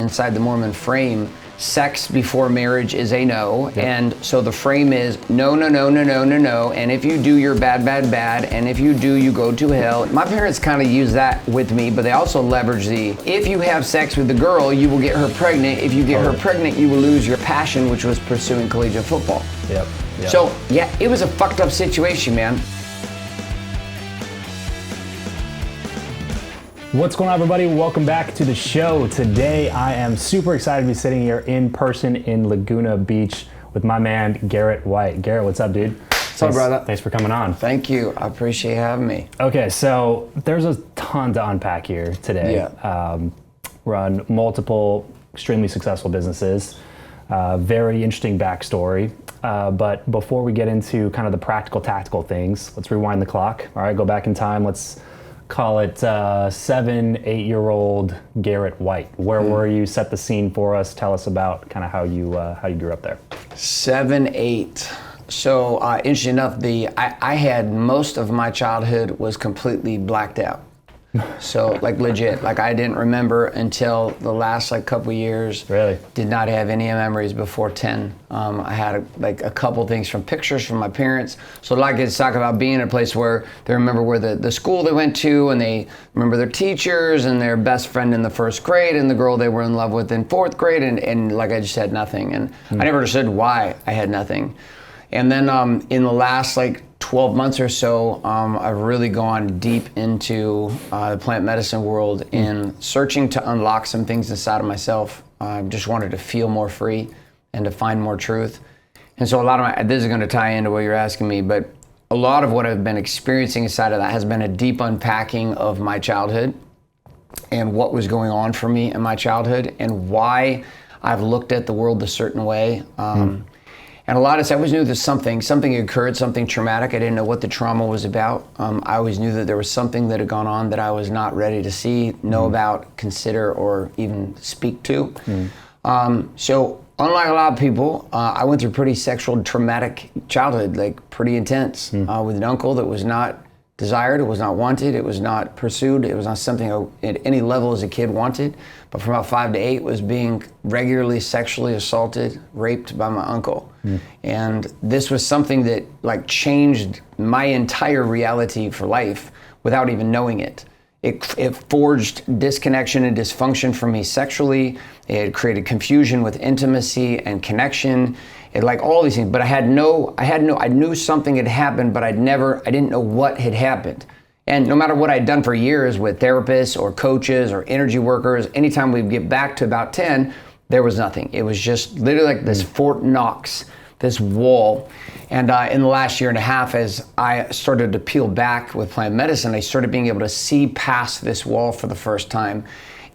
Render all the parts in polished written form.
inside the Mormon frame, sex before marriage is a no. Yep. And so the frame is no, no, no, no, no, no, no. And if you do, you're bad, bad, bad. And if you do, you go to hell. My parents kind of use that with me, but they also leverage the, if you have sex with the girl, you will get her pregnant. If you get her pregnant, you will lose your passion, which was pursuing collegiate football. Yep. So yeah, it was a fucked up situation, man. What's going on, everybody? Welcome back to the show. Today, I am super excited to be sitting here in person in Laguna Beach with my man, Garret White. Garrett, what's up, dude? What's up, brother? Thanks for coming on. Thank you. I appreciate having me. Okay, so there's a ton to unpack here today. Yeah. Run multiple extremely successful businesses. Very interesting backstory. But before we get into kind of the practical, tactical things, let's rewind the clock. All right, go back in time. Let's call it 7-8-year-old Garret White. Where were you? Set the scene for us. Tell us about kind of how you grew up there. 7, 8. So interesting enough, I had most of my childhood was completely blacked out. So like legit, like I didn't remember until the last like couple years. Really? Did not have any memories before 10. I had a couple things from pictures from my parents. So like it's talk about being in a place where they remember where the school they went to, and they remember their teachers and their best friend in the first grade and the girl they were in love with in fourth grade, and like I just had nothing. And I never understood why I had nothing. And then in the last like 12 months or so, I've really gone deep into the plant medicine world in searching to unlock some things inside of myself. I just wanted to feel more free and to find more truth. And so a lot of this is going to tie into what you're asking me, but a lot of what I've been experiencing inside of that has been a deep unpacking of my childhood and what was going on for me in my childhood and why I've looked at the world a certain way. And a lot of times I always knew that something occurred, something traumatic. I didn't know what the trauma was about. I always knew that there was something that had gone on that I was not ready to see, know about, consider, or even speak to. So unlike a lot of people, I went through pretty sexual traumatic childhood, like pretty intense, with an uncle that was not desired, it was not wanted, it was not pursued, it was not something I, at any level as a kid wanted. But from about 5 to 8 was being regularly sexually assaulted, raped by my uncle. And this was something that like changed my entire reality for life without even knowing it. It forged disconnection and dysfunction for me sexually. It created confusion with intimacy and connection. It like all these things, but I knew something had happened, but I didn't know what had happened. And no matter what I'd done for years with therapists or coaches or energy workers, anytime we'd get back to about 10, there was nothing. It was just literally like this Fort Knox, this wall. And in the last year and a half, as I started to peel back with plant medicine, I started being able to see past this wall for the first time.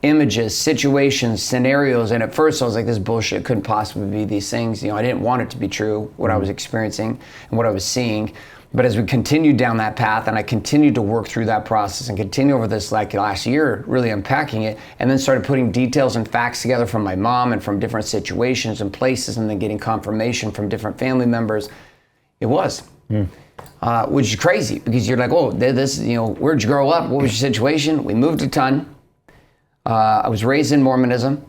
Images, situations, scenarios, and at first I was like, this bullshit couldn't possibly be these things. You know, I didn't want it to be true, what I was experiencing and what I was seeing. But as we continued down that path, and I continued to work through that process and continue over this like last year, really unpacking it, and then started putting details and facts together from my mom and from different situations and places, and then getting confirmation from different family members, it was. Which is crazy, because you're like, oh, this, you know, where'd you grow up? What was your situation? We moved a ton. I was raised in Mormonism.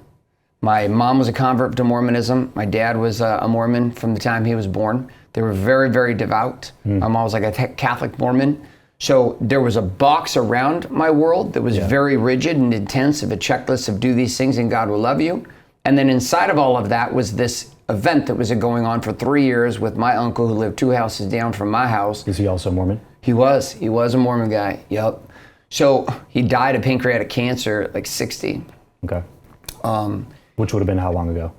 My mom was a convert to Mormonism. My dad was a Mormon from the time he was born. They were very, very devout. My mom was like a Catholic Mormon. So there was a box around my world that was very rigid and intense, of a checklist of do these things and God will love you. And then inside of all of that was this event that was going on for 3 years with my uncle, who lived 2 houses down from my house. Is he also Mormon? He was a Mormon guy, yep. So he died of pancreatic cancer at like 60. Okay. Which would have been how long ago?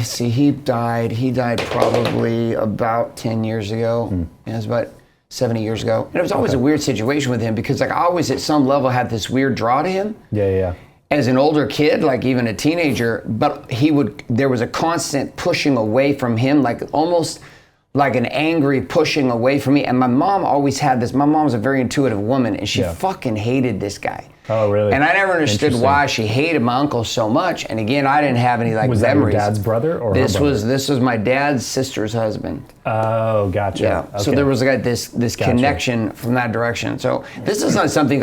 He died probably about 10 years ago. It was about 70 years ago. And it was always a weird situation with him, because like I always at some level had this weird draw to him. Yeah. As an older kid, like even a teenager, but there was a constant pushing away from him, like almost like an angry pushing away from me. And my mom always had this. My mom was a very intuitive woman, and she fucking hated this guy. Oh, really? And I never understood why she hated my uncle so much. And again, I didn't have any like was memories. Was that your dad's brother or this her brother? this was my dad's sister's husband. Oh, gotcha. Yeah. Okay. So there was like this connection from that direction. So this is not something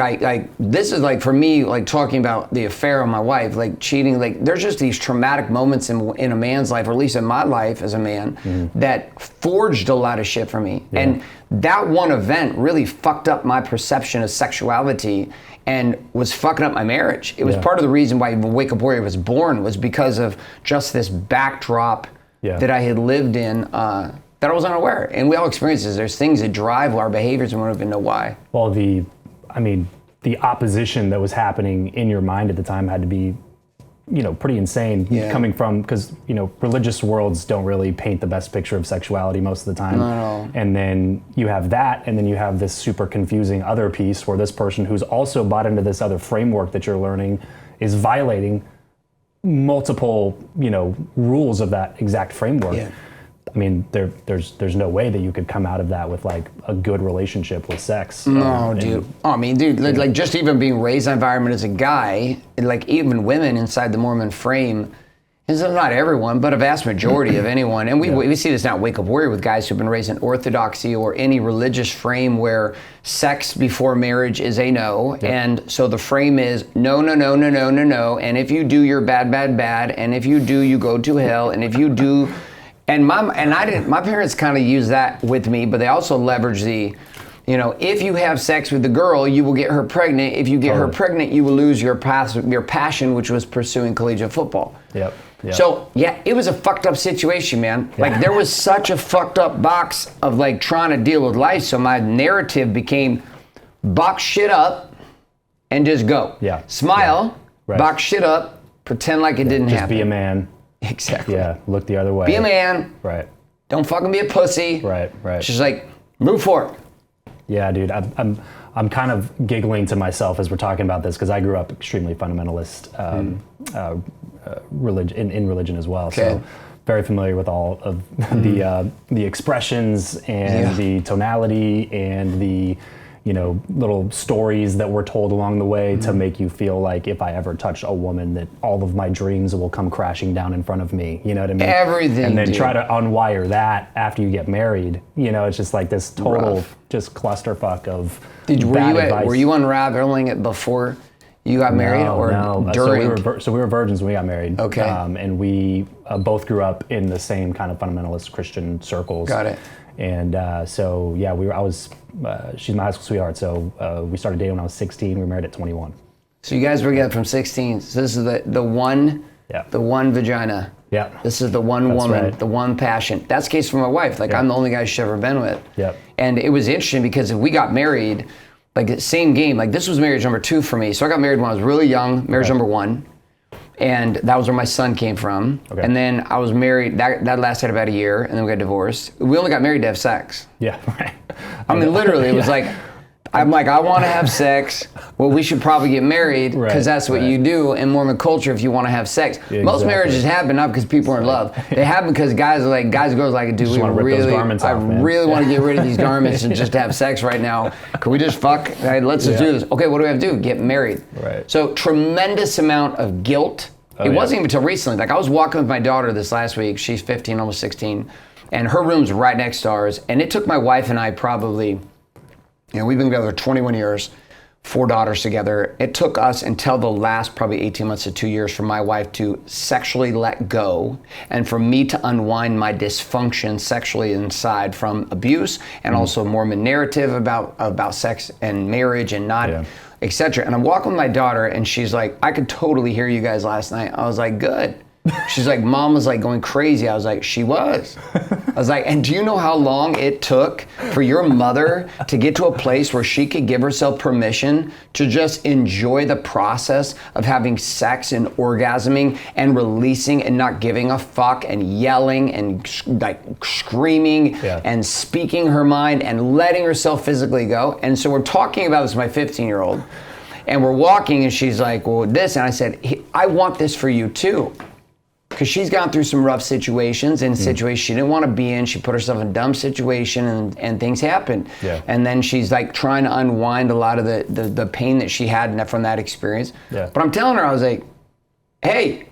this is like for me, like talking about the affair on my wife, like cheating, like there's just these traumatic moments in a man's life, or at least in my life as a man, that forged a lot of shit for me. Yeah. And that one event really fucked up my perception of sexuality and was fucking up my marriage. It was part of the reason why even Wake Up Warrior was born, was because of just this backdrop that I had lived in that I was unaware. And we all experience this. There's things that drive our behaviors and we don't even know why. Well, the opposition that was happening in your mind at the time had to be, pretty insane coming from, because, religious worlds don't really paint the best picture of sexuality most of the time. No. And then you have that, and then you have this super confusing other piece where this person who's also bought into this other framework that you're learning is violating multiple, rules of that exact framework. Yeah. I mean, there's no way that you could come out of that with like a good relationship with sex. No, dude. Like just even being raised in an environment as a guy, like even women inside the Mormon frame, it's not everyone, but a vast majority of anyone. And we see this now at Wake Up Warrior with guys who've been raised in orthodoxy or any religious frame where sex before marriage is a no. Yep. And so the frame is no. And if you do, you're bad. And if you do, you go to hell. And if you do... And my parents kind of use that with me, but they also leverage the, if you have sex with the girl, you will get her pregnant. If you get her pregnant, you will lose your passion, which was pursuing collegiate football. Yep. So it was a fucked up situation, man. Yeah. Like there was such a fucked up box of like trying to deal with life. So my narrative became box shit up and just go. Yeah. Smile, right. Box shit up, pretend like it didn't happen. Just be a man. Exactly. Yeah, look the other way. Be a man. Right. Don't fucking be a pussy. Right. Just like, move forward. Yeah, dude, I'm kind of giggling to myself as we're talking about this because I grew up extremely fundamentalist in religion as well. Okay. So very familiar with all of the expressions and the tonality and the little stories that were told along the way to make you feel like if I ever touch a woman that all of my dreams will come crashing down in front of me. You know what I mean? Everything. And then try to unwire that after you get married. It's just like this total just clusterfuck of bad advice. Were you unraveling it before you got married or during? So we were virgins when we got married. Okay. And we both grew up in the same kind of fundamentalist Christian circles. Got it. And she's my high school sweetheart. So we started dating when I was 16. We were married at 21. So you guys were together from 16. So this is the one vagina. Yeah. This is the one woman, right. The one passion. That's the case for my wife. Like I'm the only guy she's ever been with. Yep. And it was interesting because we got married, like the same game. Like this was marriage number 2 for me. So I got married when I was really young, marriage number 1. And that was where my son came from. Okay. And then I was married, that lasted about a year, and then we got divorced. We only got married to have sex. Yeah, right. I mean, literally, it was like, I'm like, I want to have sex. Well, we should probably get married because that's what you do in Mormon culture if you want to have sex. Yeah, most marriages happen not because people are in love. They happen because guys and girls are like, dude, I really want to get rid of these garments and just have sex right now. Can we just fuck? Right, let's just do this. Okay, what do we have to do? Get married. Right. So tremendous amount of guilt. It wasn't even until recently. Like I was walking with my daughter this last week. She's 15, almost 16. And her room's right next to ours. And it took my wife and I probably... we've been together 21 years, 4 daughters together. It took us until the last probably 18 months to 2 years for my wife to sexually let go and for me to unwind my dysfunction sexually inside from abuse and also Mormon narrative about sex and marriage and not, etc. And I'm walking with my daughter and she's like, I could totally hear you guys last night. I was like, good. She's like, Mom was like going crazy. I was like, she was. I was like, and do you know how long it took for your mother to get to a place where she could give herself permission to just enjoy the process of having sex and orgasming and releasing and not giving a fuck and yelling and like screaming and speaking her mind and letting herself physically go? And so we're talking about this with my 15-year-old and we're walking and she's like, well, this. And I said, I want this for you too. because she's gone through some rough situations and situations she didn't want to be in. She put herself in a dumb situation and things happened. Yeah. And then she's like trying to unwind a lot of the pain that she had from that experience. Yeah. But I'm telling her, I was like, hey,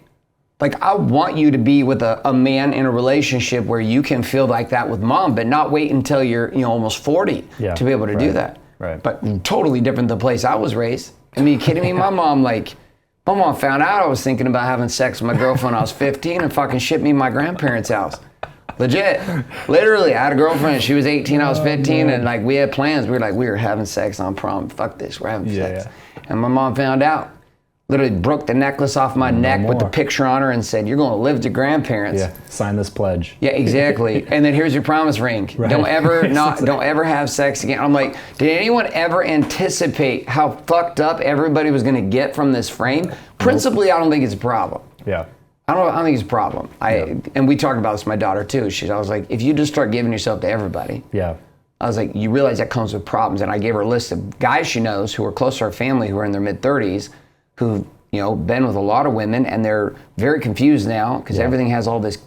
like I want you to be with a man in a relationship where you can feel like that with mom, but not wait until you're almost 40 to be able to do that. Right. But totally different than the place I was raised. I mean, you kidding me? My mom found out I was thinking about having sex with my girlfriend when I was 15 and fucking shipped me to my grandparents' house. Legit. Literally, I had a girlfriend. She was 18, I was 15, and like we had plans. We were having sex on prom. Fuck this, we're having sex. Yeah. And my mom found out. Literally broke the necklace off my neck with the picture on her and said, "You're going to live with your grandparents." Yeah, sign this pledge. Yeah, exactly. And then here's your promise ring. Right. Don't ever have sex again. I'm like, did anyone ever anticipate how fucked up everybody was going to get from this frame? Principally, I don't think it's a problem. Yeah. I don't think it's a problem. And we talked about this with my daughter too. I was like, if you just start giving yourself to everybody. Yeah. I was like, you realize that comes with problems. And I gave her a list of guys she knows who are close to our family who are in their mid-30s who've been with a lot of women, and they're very confused now because everything has all this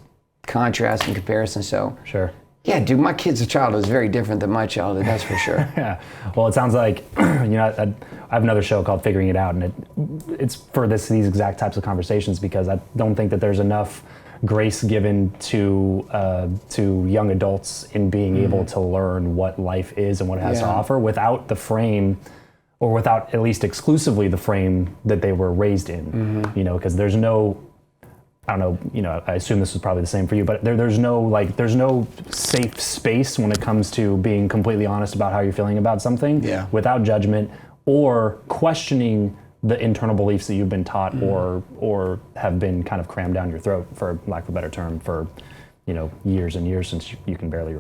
contrast and comparison. So sure. Yeah, dude, my kid's childhood is very different than my childhood, that's for sure. Yeah. Well, it sounds like, I have another show called Figuring It Out, and it's for these exact types of conversations, because I don't think that there's enough grace given to young adults in being able to learn what life is and what it has to offer without the frame, or without at least exclusively the frame that they were raised in, because there's no, I don't know, I assume this was probably the same for you, but there's no safe space when it comes to being completely honest about how you're feeling about something without judgment or questioning the internal beliefs that you've been taught or have been kind of crammed down your throat, for lack of a better term, for years and years, since you can barely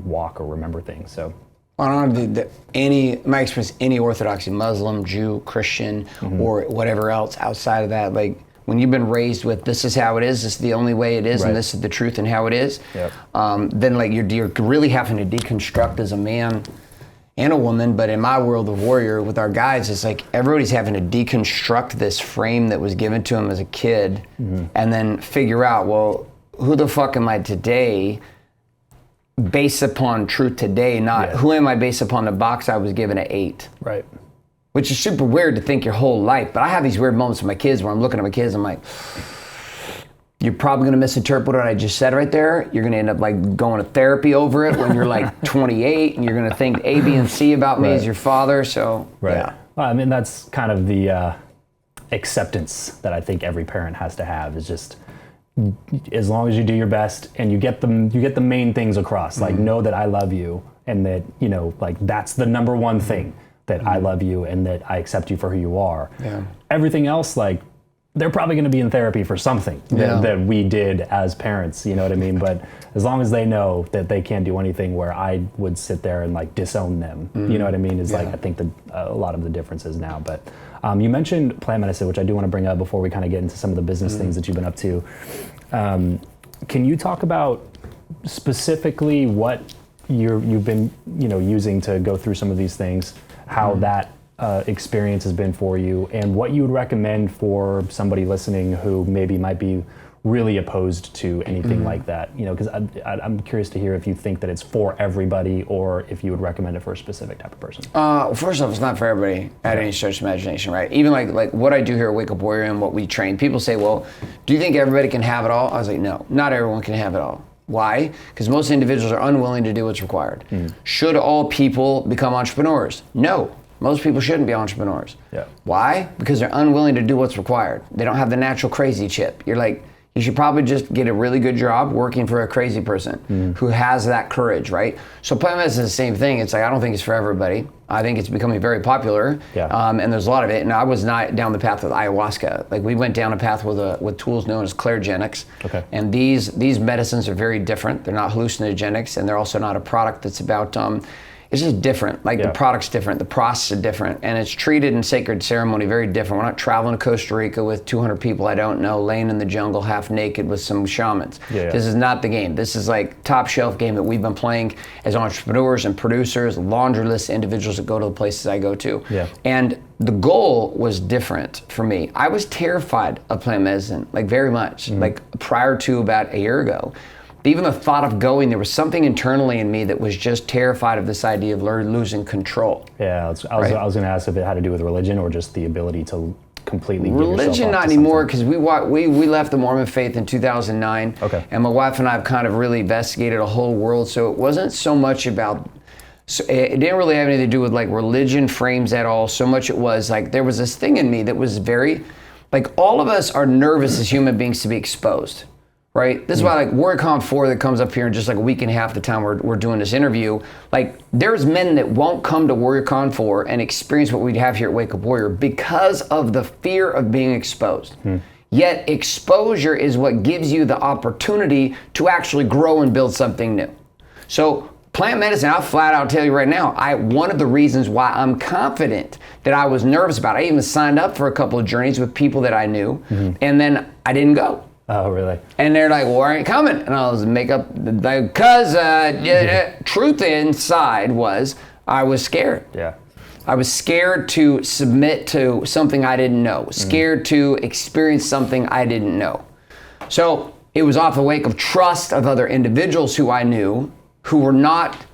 walk or remember things. So I don't know, my experience, any Orthodoxy, Muslim, Jew, Christian, or whatever else outside of that, like when you've been raised with this is how it is, this is the only way it is, and this is the truth and how it is, then like you're really having to deconstruct as a man and a woman. But in my world of warrior with our guys, it's like everybody's having to deconstruct this frame that was given to them as a kid, and then figure out, well, who the fuck am I today? Based upon truth today, not who am I based upon the box I was given at 8. Right. Which is super weird to think your whole life. But I have these weird moments with my kids where I'm looking at my kids, I'm like, you're probably gonna misinterpret what I just said right there. You're gonna end up like going to therapy over it when you're like 28, and you're gonna think A, B, and C about me as your father, so yeah. Well, I mean, that's kind of the acceptance that I think every parent has to have, is just, as long as you do your best and you get the main things across, like know that I love you, and that like that's the number one thing, that I love you and that I accept you for who you are. Everything else, like, they're probably going to be in therapy for something that we did as parents, you know what I mean? But as long as they know that they can't do anything where I would sit there and like disown them, you know what I mean, is like I think a lot of the differences now. But you mentioned plant medicine, which I do want to bring up before we kind of get into some of the business things that you've been up to. Can you talk about specifically what you've been using to go through some of these things, how that experience has been for you, and what you would recommend for somebody listening who maybe might be really opposed to anything like that? Because I'm curious to hear if you think that it's for everybody, or if you would recommend it for a specific type of person. First off, it's not for everybody at any stretch of imagination, right? Even like what I do here at Wake Up Warrior and what we train, people say, well, do you think everybody can have it all? I was like, no, not everyone can have it all. Why? Because most individuals are unwilling to do what's required. Should all people become entrepreneurs? No. Most people shouldn't be entrepreneurs. Why? Because they're unwilling to do what's required. They don't have the natural crazy chip. You're like, you should probably just get a really good job working for a crazy person who has that courage, right? So plant medicine is the same thing. It's like, I don't think it's for everybody. I think it's becoming very popular, and there's a lot of it. And I was not down the path with ayahuasca. Like, we went down a path with tools known as clairgenics. And these medicines are very different. They're not hallucinogenics, and they're also not a product that's about it's just different. Like Yeah. the product's different, the process is different, and it's treated in sacred ceremony very different. We're not traveling to Costa Rica with 200 people I don't know, laying in the jungle half naked with some shamans. Yeah. This is not the game. This is like top shelf game that we've been playing as entrepreneurs and producers, laundry list individuals that go to the places I go to. Yeah. And the goal was different for me. I was terrified of plant medicine, like very much, like prior to about a year ago. Even the thought of going, there was something internally in me that was just terrified of this idea of losing control. Yeah, I was going to ask if it had to do with religion or just the ability to completely give yourself Religion, up not to anymore, something. because we left the Mormon faith in 2009. Okay. And my wife and I have kind of really investigated a whole world, so it wasn't so much about, so it didn't really have anything to do with like religion frames at all, so much it was like there was this thing in me that was very, like all of us are nervous as human beings to be exposed. Right? This is why like WarriorCon 4 that comes up here in just like a week and a half the time we're doing this interview, like there's men that won't come to WarriorCon 4 and experience what we'd have here at Wake Up Warrior because of the fear of being exposed. Yet exposure is what gives you the opportunity to actually grow and build something new. So plant medicine, I'll flat out tell you right now, one of the reasons why I'm confident that I was nervous about it, I even signed up for a couple of journeys with people that I knew, and then I didn't go. Oh, really? And they're like, well, why aren't you coming? And I was because truth inside was I was scared. Yeah. I was scared to submit to something I didn't know, scared to experience something I didn't know. So it was off the wake of trust of other individuals who I knew who were not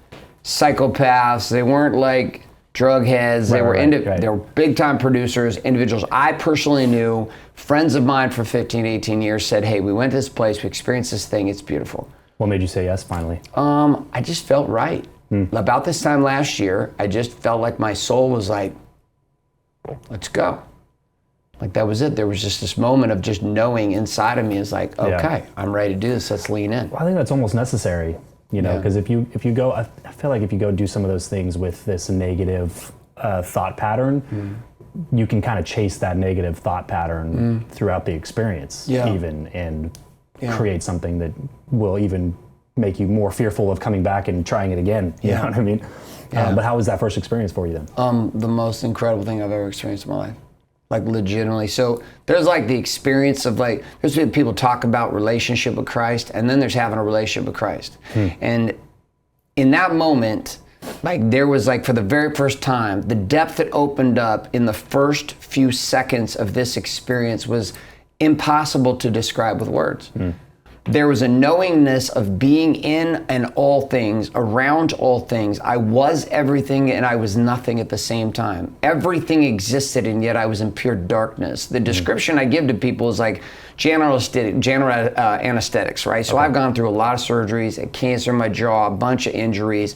psychopaths. They weren't like drug heads. They were they were big time producers, individuals I personally knew. Friends of mine for 15, 18 years said, hey, we went to this place, we experienced this thing, it's beautiful. What made you say yes finally? I just felt right. About this time last year, I just felt like my soul was like, let's go. Like that was it. There was just this moment of just knowing inside of me is like, okay, I'm ready to do this, let's lean in. Well, I think that's almost necessary, you know, because if you go, I feel like if you go do some of those things with this negative thought pattern, you can kind of chase that negative thought pattern throughout the experience even and create something that will even make you more fearful of coming back and trying it again. You know what I mean? But how was that first experience for you then? The most incredible thing I've ever experienced in my life. Like legitimately. So there's like the experience of like, there's been people talk about relationship with Christ, and then there's having a relationship with Christ. And in that moment, like there was like for the very first time, the depth that opened up in the first few seconds of this experience was impossible to describe with words. There was a knowingness of being in and all things, around all things. I was everything and I was nothing at the same time. Everything existed and yet I was in pure darkness. The description I give to people is like general anesthetics, right? So I've gone through a lot of surgeries, a cancer in my jaw, a bunch of injuries.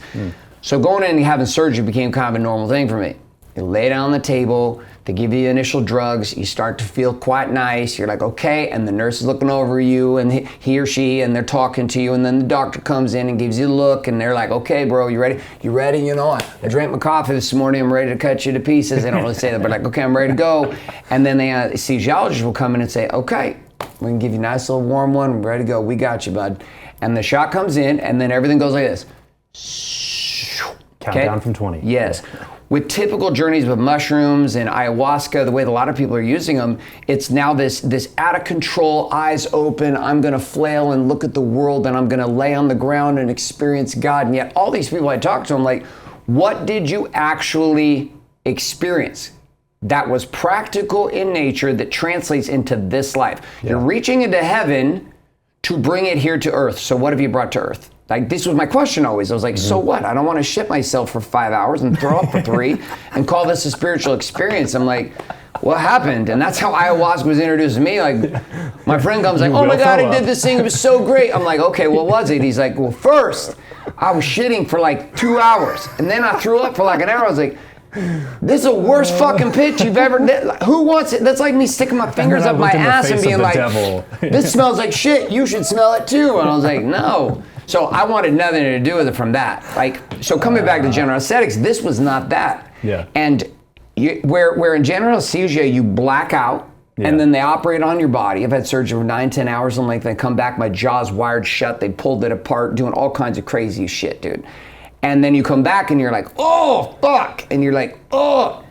So going in and having surgery became kind of a normal thing for me. You lay down on the table, they give you the initial drugs, you start to feel quite nice, you're like, okay, and the nurse is looking over you, and he or she, and they're talking to you, and then the doctor comes in and gives you a look, and they're like, okay, bro, you ready? You ready? You know, I drank my coffee this morning, I'm ready to cut you to pieces. They don't really say that, but like, okay, I'm ready to go. And then the anesthesiologist will come in and say, okay, we can give you a nice little warm one, we're ready to go, we got you, bud. And the shot comes in, and then everything goes like this. Countdown from 20. Yes. With typical journeys with mushrooms and ayahuasca, the way that a lot of people are using them, it's now this out of control, eyes open, I'm gonna flail and look at the world and I'm gonna lay on the ground and experience God. And yet all these people I talk to, I'm like, what did you actually experience that was practical in nature that translates into this life? You're reaching into heaven to bring it here to earth. So what have you brought to earth? Like, this was my question always. I was like, so what? I don't want to shit myself for 5 hours and throw up for 3 and call this a spiritual experience. I'm like, what happened? And that's how ayahuasca was introduced to me. Like, my friend comes like, oh my God, I did this thing. It was so great. I'm like, okay, what was it? He's like, well, first, I was shitting for like 2 hours. And then I threw up for like an hour. I was like, this is the worst fucking pitch you've ever did. Who wants it? That's like me sticking my fingers up my ass and being like, this smells like shit. You should smell it too. And I was like, no. So I wanted nothing to do with it from that. Like, so coming back to general anesthetics, this was not that. Yeah. And where in general anesthesia, you black out and then they operate on your body. I've had surgery for 9-10 hours in length. I come back, my jaw's wired shut. They pulled it apart, doing all kinds of crazy shit, dude. And then you come back and you're like, oh, fuck. And you're like, oh.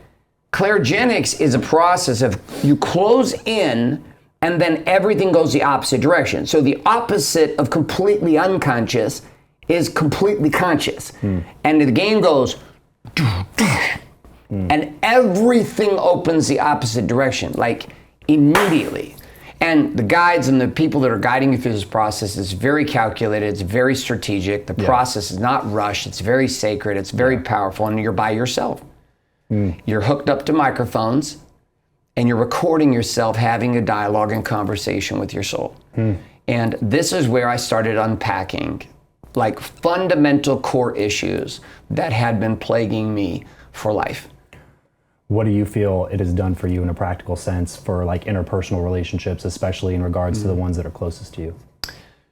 Clairgenics is a process of you close in and then everything goes the opposite direction. So the opposite of completely unconscious is completely conscious. And the game goes, and everything opens the opposite direction, like immediately. And the guides and the people that are guiding you through this process is very calculated, it's very strategic. The process is not rushed, it's very sacred, it's very powerful, and you're by yourself. You're hooked up to microphones, and you're recording yourself having a dialogue and conversation with your soul. And this is where I started unpacking like fundamental core issues that had been plaguing me for life. What do you feel it has done for you in a practical sense for like interpersonal relationships, especially in regards to the ones that are closest to you?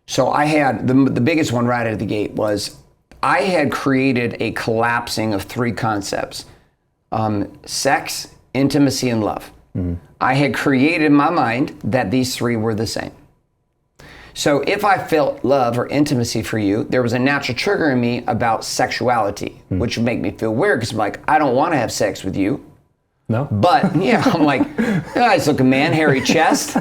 So I had, the biggest one right out of the gate was I had created a collapsing of three concepts: sex, intimacy, and love. I had created in my mind that these three were the same. So if I felt love or intimacy for you, there was a natural trigger in me about sexuality, which would make me feel weird because I'm like, I don't want to have sex with you. No? But yeah, I'm like, nice looking man, hairy chest,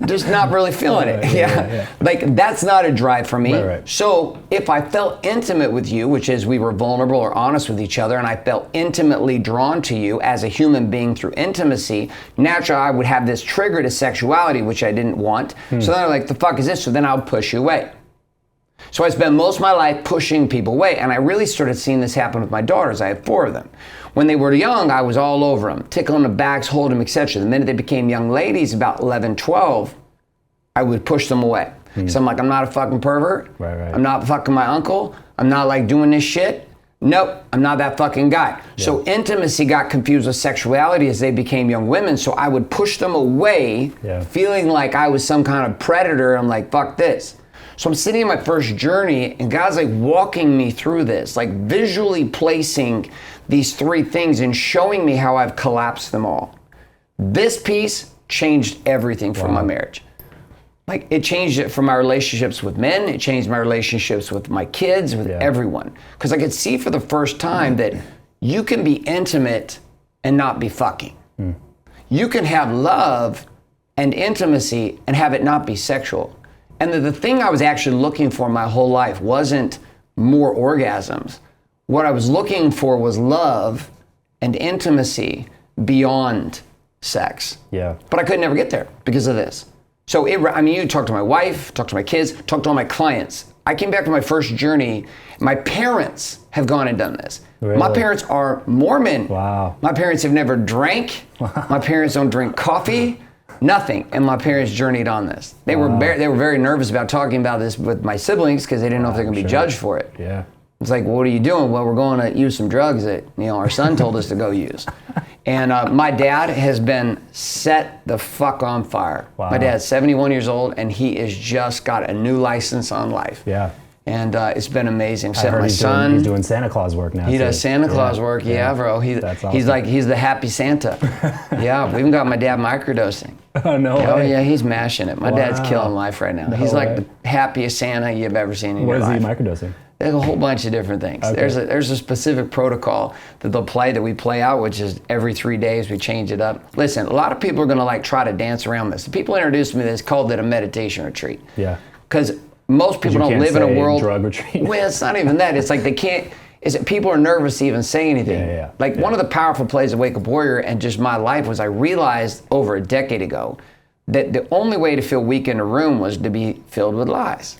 just not really feeling it. Yeah. Like that's not a drive for me. Right. So if I felt intimate with you, which is we were vulnerable or honest with each other, and I felt intimately drawn to you as a human being through intimacy, naturally I would have this trigger to sexuality, which I didn't want. So then I'm like, the fuck is this? So then I would push you away. So I spent most of my life pushing people away, and I really started seeing this happen with my daughters. I have 4 of them. When they were young, I was all over them, tickling the backs, holding them, etc. The minute they became young ladies, about 11, 12, I would push them away. So I'm like, I'm not a fucking pervert. Right. I'm not fucking my uncle. I'm not like doing this shit. Nope, I'm not that fucking guy. So intimacy got confused with sexuality as they became young women, so I would push them away, feeling like I was some kind of predator. I'm like, fuck this. So I'm sitting in my first journey, and God's like walking me through this, like visually placing these 3 things and showing me how I've collapsed them all. This piece changed everything for my marriage. Like it changed it for my relationships with men, it changed my relationships with my kids, with everyone. Because I could see for the first time that you can be intimate and not be fucking. You can have love and intimacy and have it not be sexual. And the thing I was actually looking for my whole life wasn't more orgasms. What I was looking for was love and intimacy beyond sex. But I could never get there because of this. So, you talk to my wife, talk to my kids, talk to all my clients. I came back to my first journey. My parents have gone and done this. Really? My parents are Mormon. Wow. My parents have never drank. My parents don't drink coffee. Nothing. And my parents journeyed on this. They were very nervous about talking about this with my siblings because they didn't know if they're going to be judged for it. It's like, well, what are you doing? Well, we're going to use some drugs that our son told us to go use. And my dad has been set the fuck on fire. My dad's 71 years old, and he has just got a new license on life. And it's been amazing. I heard he's doing Santa Claus work now. He does Santa Claus work, bro. That's awesome. He's the happy Santa. We even got my dad microdosing. Oh, no Oh way. yeah, he's mashing it. My dad's killing life right now. He's like the happiest Santa you've ever seen in your life. What is he microdosing? There's a whole bunch of different things. Okay. There's a specific protocol that we play out, which is every 3 days we change it up. Listen, a lot of people are gonna like try to dance around this. The people introduced me to this, called it a meditation retreat. Because most people don't live in a world. Drug retreat. Well, it's not even that. It's like they can't. People are nervous to even say anything. One of the powerful plays of Wake Up Warrior and just my life was I realized over a decade ago that the only way to feel weak in a room was to be filled with lies.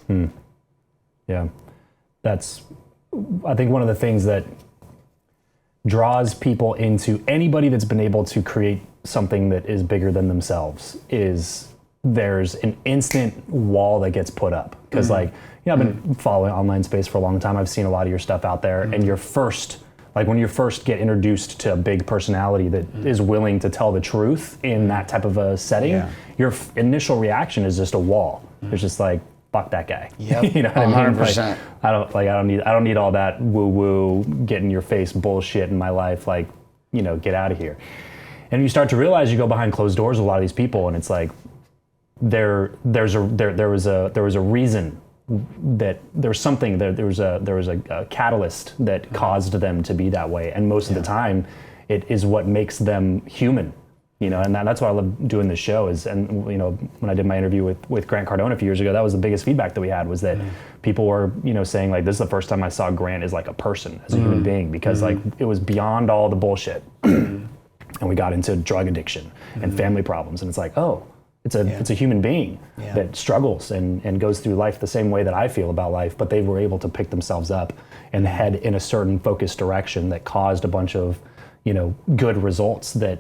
That's, I think, one of the things that draws people into anybody that's been able to create something that is bigger than themselves is there's an instant wall that gets put up. Because I've been following online space for a long time. I've seen a lot of your stuff out there, and when you first get introduced to a big personality that is willing to tell the truth in that type of a setting, your initial reaction is just a wall. It's just like, fuck that guy. You know what I mean? 100%. I don't need all that woo-woo, get in your face bullshit in my life. Get out of here. And you start to realize you go behind closed doors with a lot of these people, and it's like there was a reason that there's something there was a catalyst that caused them to be that way, and most of the time it is what makes them human, you know. And that's why I love doing this show is, and you know, when I did my interview with Grant Cardone a few years ago, that was the biggest feedback that we had, was that people were, you know, saying like, this is the first time I saw Grant as like a person, as a human being, because like it was beyond all the bullshit. And we got into drug addiction and family problems, and it's like, oh, it's a human being that struggles and goes through life the same way that I feel about life, but they were able to pick themselves up and head in a certain focused direction that caused a bunch of, you know, good results that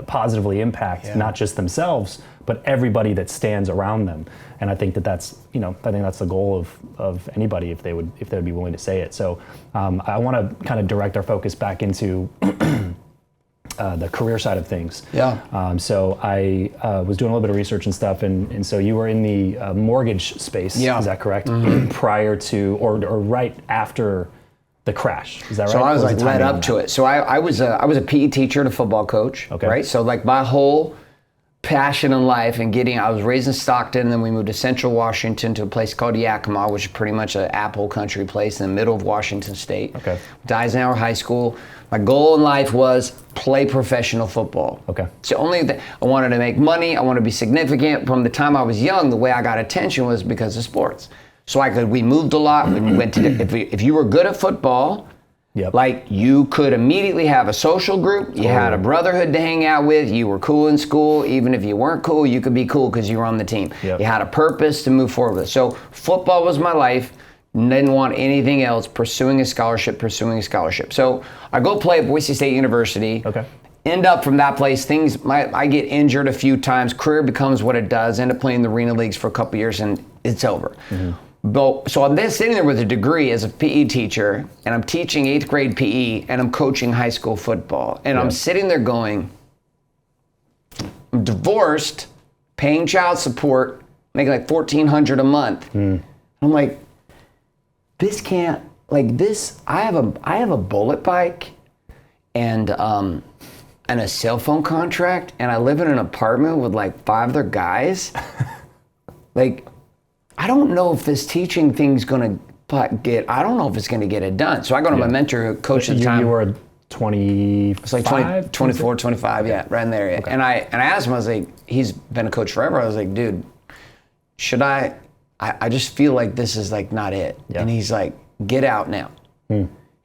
positively impact not just themselves, but everybody that stands around them. And I think that's, you know, I think that's the goal of anybody if they would be willing to say it. So I want to kind of direct our focus back into the career side of things. So I was doing a little bit of research and stuff, and so you were in the mortgage space. Is that correct? Prior to or right after the crash, is that right? So I was like led up to it. So I was a PE teacher and a football coach, right? So like my whole passion in life and I was raised in Stockton, and then we moved to Central Washington to a place called Yakima, which is pretty much an apple country place in the middle of Washington State. To Eisenhower High School. My goal in life was play professional football. It's the only thing. I wanted to make money. I wanted to be significant. From the time I was young, the way I got attention was because of sports. So we moved a lot. We went to if you were good at football, like you could immediately have a social group. You had a brotherhood to hang out with. You were cool in school. Even if you weren't cool, you could be cool because you were on the team. You had a purpose to move forward with. So football was my life. Didn't want anything else, pursuing a scholarship. So I go play at Boise State University. End up from that place, I get injured a few times, career becomes what it does, end up playing the arena leagues for a couple years, and it's over. So I'm then sitting there with a degree as a PE teacher, and I'm teaching 8th grade PE, and I'm coaching high school football. And I'm sitting there going, I'm divorced, paying child support, making like $1,400 a month. I'm like, this can't, like this, I have a bullet bike and a cell phone contract, and I live in an apartment with like 5 other guys. Like, I don't know if this teaching thing's gonna I don't know if it's gonna get it done. So I go to my mentor, coach at the time. You were 25? It's like 24, 25, right in there. And I asked him, I was like, he's been a coach forever. I was like, dude, should I just feel like this is like not it. And he's like, get out now.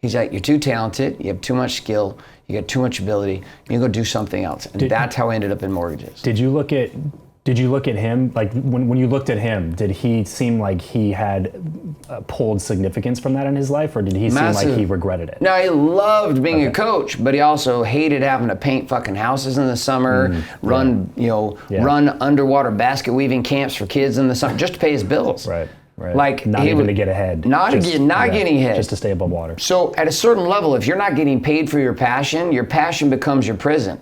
He's like, you're too talented, you have too much skill, you got too much ability, you go do something else. And that's how I ended up in mortgages. Did you look at him, like when you looked at him, did he seem like he had pulled significance from that in his life, or did he seem like he regretted it? No, he loved being a coach, but he also hated having to paint fucking houses in the summer, run underwater basket weaving camps for kids in the summer just to pay his bills. Right. Like not even to get ahead. Not getting ahead. Just to stay above water. So at a certain level, if you're not getting paid for your passion becomes your prison.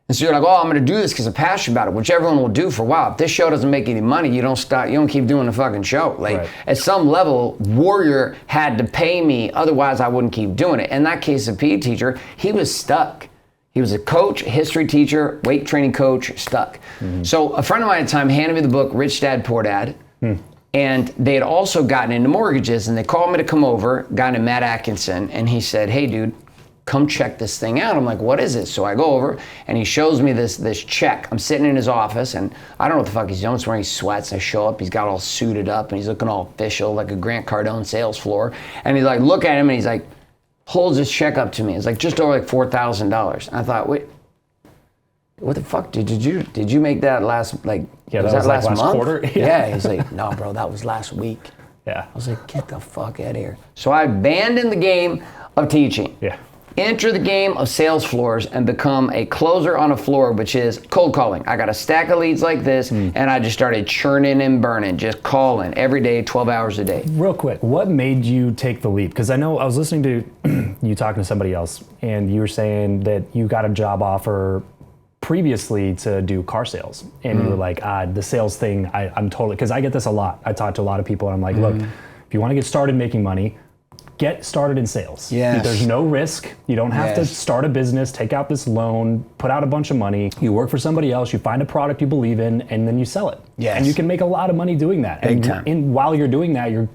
And so you're like, oh, I'm going to do this because I'm passionate about it, which everyone will do for a while. If this show doesn't make any money, you don't keep doing the fucking show. Like at some level, Warrior had to pay me, otherwise I wouldn't keep doing it. In that case, a PE teacher, he was stuck. He was a coach, a history teacher, weight training coach, stuck. So a friend of mine at the time handed me the book, Rich Dad, Poor Dad. And they had also gotten into mortgages, and they called me to come over, a guy named Matt Atkinson, and he said, hey dude, come check this thing out. I'm like, what is it? So I go over, and he shows me this check. I'm sitting in his office, and I don't know what the fuck he's doing. It's wearing sweats. I show up, he's got all suited up, and he's looking all official, like a Grant Cardone sales floor. And he's like, look at him, and he's like, holds this check up to me. It's like just over like $4,000. And I thought, wait, what the fuck? Did you make that last, like, was that last month? Quarter? He's like, no, bro, that was last week. I was like, get the fuck out of here. So I abandoned the game of teaching. Enter the game of sales floors and become a closer on a floor, which is cold calling. I got a stack of leads like this, and I just started churning and burning, just calling every day, 12 hours a day. Real quick, what made you take the leap? Because I know I was listening to you talking to somebody else, and you were saying that you got a job offer previously to do car sales, and you were like, the sales thing, I'm totally, because I get this a lot. I talk to a lot of people, and I'm like, look, if you want to get started making money, get started in sales. Yes. There's no risk. You don't have to start a business, take out this loan, put out a bunch of money. You work for somebody else, you find a product you believe in, and then you sell it. Yes. And you can make a lot of money doing that. Big time. And while you're doing that, you're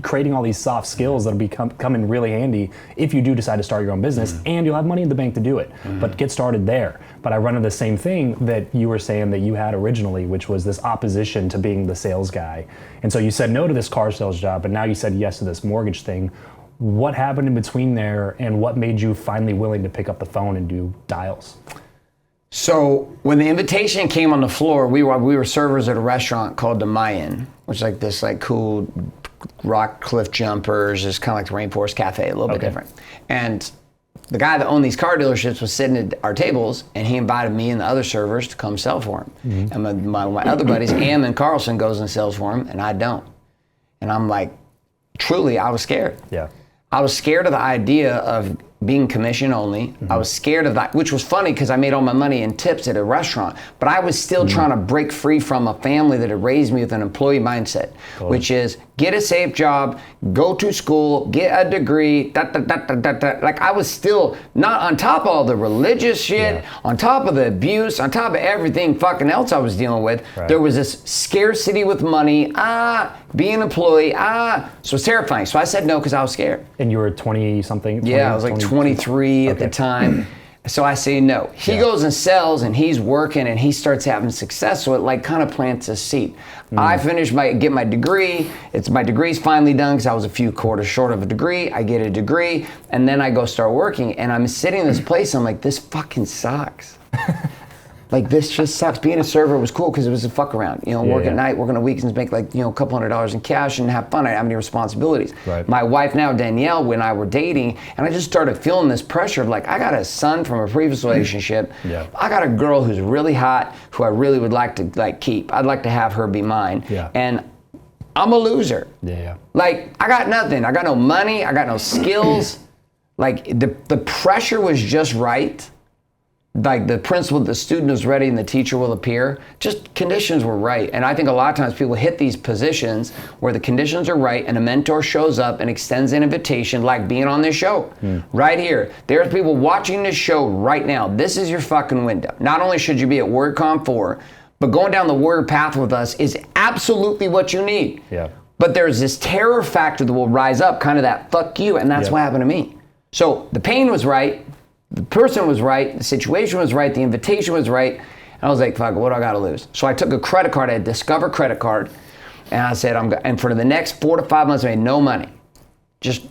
creating all these soft skills that'll come in really handy if you do decide to start your own business, and you'll have money in the bank to do it. But get started there. But I run into the same thing that you were saying that you had originally, which was this opposition to being the sales guy. And so you said no to this car sales job, but now you said yes to this mortgage thing. What happened in between there, and what made you finally willing to pick up the phone and do dials? So when the invitation came on the floor, we were servers at a restaurant called the Mayan, which is like this like cool rock cliff jumpers, just kind of like the Rainforest Cafe, a little bit different. And the guy that owned these car dealerships was sitting at our tables, and he invited me and the other servers to come sell for him. And my other buddies, Am and Carlson, goes and sells for him, and I don't. And I'm like, truly, I was scared. Yeah. I was scared of the idea of being commission only. I was scared of that, which was funny because I made all my money in tips at a restaurant, but I was still trying to break free from a family that had raised me with an employee mindset, which is get a safe job, go to school, get a degree, Like I was still not on top of all the religious shit, on top of the abuse, on top of everything fucking else I was dealing with. There was this scarcity with money, being an employee, so it's terrifying. So I said no because I was scared. And you were 20 something? Yeah, I was like 23 at the time. So I say no. He goes and sells, and he's working, and he starts having success. So it like kind of plants a seed. I get my degree. My degree's finally done because I was a few quarters short of a degree. I get a degree, and then I go start working. And I'm sitting in this place. I'm like, this fucking sucks. Like this just sucks. Being a server was cool because it was a fuck around. Work at night, work on the weekends, make like a couple $100s in cash and have fun. I didn't have any responsibilities. My wife now, Danielle, when I were dating, and I just started feeling this pressure of like, I got a son from a previous relationship. I got a girl who's really hot, who I really would like to like keep. I'd like to have her be mine. And I'm a loser. Like I got nothing. I got no money. I got no skills. Like the pressure was just right. Like the principle, the student is ready and the teacher will appear. Just conditions were right. And I think a lot of times people hit these positions where the conditions are right and a mentor shows up and extends an invitation, like being on this show right here. There's people watching this show right now. This is your fucking window. Not only should you be at WordCon 4, but going down the warrior path with us is absolutely what you need. But there's this terror factor that will rise up, kind of that fuck you, and that's what happened to me. So the pain was right. The person was right, the situation was right, the invitation was right, and I was like, fuck, what do I gotta lose? So I took a credit card, I had Discover credit card, and I said, and for the next 4 to 5 months, I made no money. Just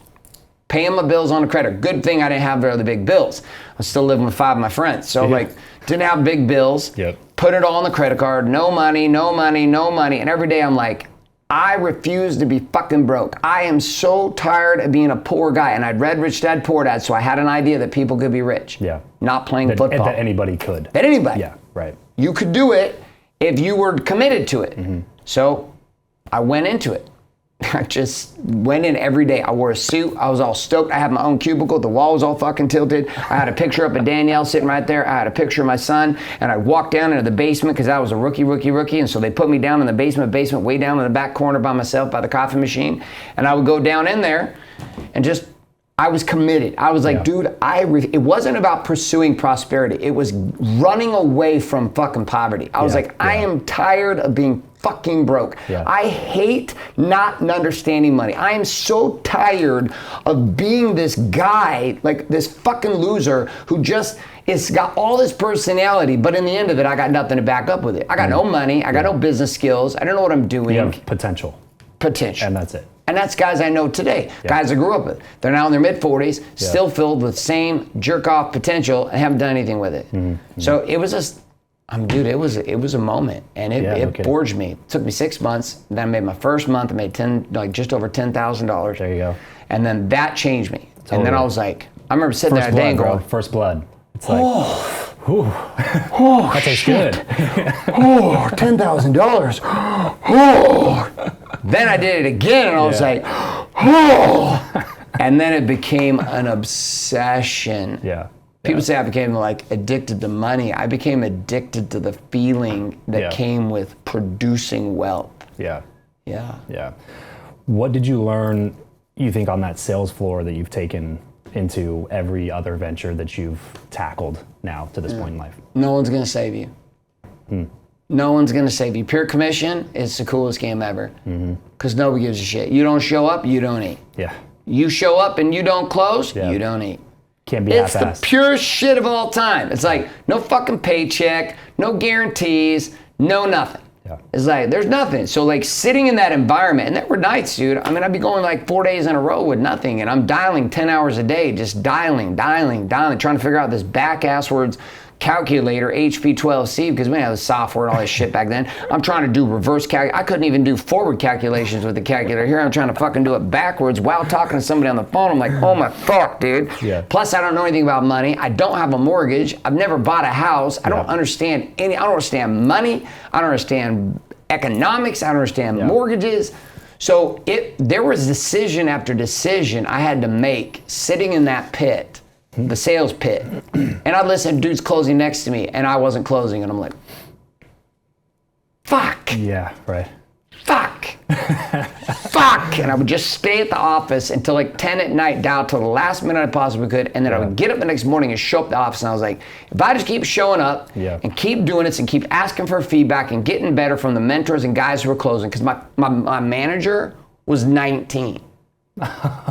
paying my bills on the credit. Good thing I didn't have very big bills. I was still living with 5 of my friends. So like, didn't have big bills, put it all on the credit card, no money, no money, no money, and every day I'm like, I refuse to be fucking broke. I am so tired of being a poor guy. And I'd read Rich Dad, Poor Dad, so I had an idea that people could be rich. Not playing football. That anybody could. That anybody. Yeah, right. You could do it if you were committed to it. So I went into it. I just went in every day. I wore a suit. I was all stoked. I had my own cubicle. The wall was all fucking tilted. I had a picture up of Danielle sitting right there. I had a picture of my son. And I walked down into the basement because I was a rookie. And so they put me down in the basement, way down in the back corner by myself by the coffee machine. And I would go down in there and just, I was committed. I was like, dude, it wasn't about pursuing prosperity. It was running away from fucking poverty. I was like, I am tired of being fucking broke. I hate not understanding money. I am so tired of being this guy, like this fucking loser who just is got all this personality, but in the end of it, I got nothing to back up with it. I got no money. I got no business skills. I don't know what I'm doing. You have potential. And that's it. And that's guys I know today, guys I grew up with. They're now in their mid-40s, still filled with same jerk-off potential and haven't done anything with it. So it was just, dude, it was a moment, and it forged me. It took me 6 months. Then I made my first month. I made just over $10,000. There you go. And then that changed me. Totally. And then I was like, I remember sitting there a day and going, first blood. It's like, that tastes good. $10,000. Then I did it again, and I was like, and then it became an obsession. People say I became like addicted to money. I became addicted to the feeling that came with producing wealth. What did you learn you think on that sales floor that you've taken into every other venture that you've tackled now to this point in life? No one's going to save you. No one's going to save you. Pure commission is the coolest game ever. Because nobody gives a shit. You don't show up, you don't eat. Yeah. You show up and you don't close, you don't eat. Can't be It's half-assed. the purest shit of all time. It's like no fucking paycheck, no guarantees, no nothing. Yeah. It's like there's nothing. So like sitting in that environment, and there were nights, dude. I mean, I'd be going like 4 days in a row with nothing, and I'm dialing 10 hours a day, just dialing, trying to figure out this back-asswards calculator, HP12C, because we didn't have the software and all this shit back then. I'm trying to do reverse I couldn't even do forward calculations with the calculator. Here I'm trying to fucking do it backwards while talking to somebody on the phone. I'm like, oh my fuck, dude. Yeah. Plus, I don't know anything about money. I don't have a mortgage. I've never bought a house. I don't understand I don't understand money. I don't understand economics. I don't understand mortgages. So there was decision after decision I had to make sitting in that pit, the sales pit. And I'd listen to dudes closing next to me and I wasn't closing. And I'm like, fuck. Yeah, right. Fuck. Fuck. And I would just stay at the office until like 10 at night, down till the last minute I possibly could. And then I would get up the next morning and show up at the office. And I was like, if I just keep showing up and keep doing this and keep asking for feedback and getting better from the mentors and guys who were closing, because my manager was 19.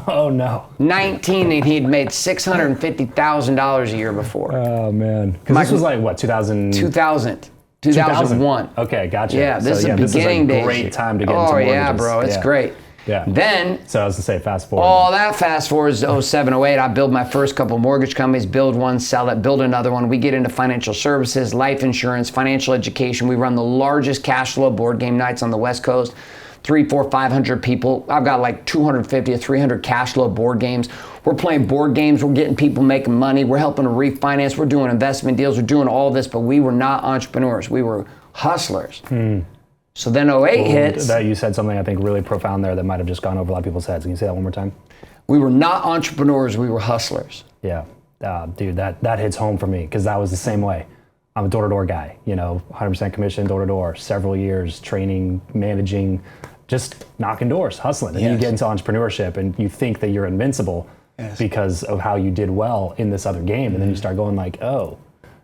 Oh no. 19, and he'd made $650,000 a year before. Oh man. Because this was like what, 2001. Okay, gotcha. Yeah, this is the beginning days. This is a great time to get into mortgages. Oh yeah, bro, it's great. Yeah. Then, so I was to say, fast forward. Oh, that fast forward is 07, 08. I build my first couple mortgage companies, build one, sell it, build another one. We get into financial services, life insurance, financial education. We run the largest cash flow board game nights on the West Coast. 300, 400, 500 people. I've got like 250 to 300 cash flow board games. We're playing board games. We're getting people making money. We're helping to refinance. We're doing investment deals. We're doing all this, but we were not entrepreneurs. We were hustlers. So then 08 hits. That you said something I think really profound there that might have just gone over a lot of people's heads. Can you say that one more time? We were not entrepreneurs. We were hustlers. Yeah, dude, that hits home for me because that was the same way. I'm a door-to-door guy, 100% commission, door-to-door, several years training, managing, just knocking doors, hustling. And then you get into entrepreneurship and you think that you're invincible because of how you did well in this other game. And then you start going like, oh,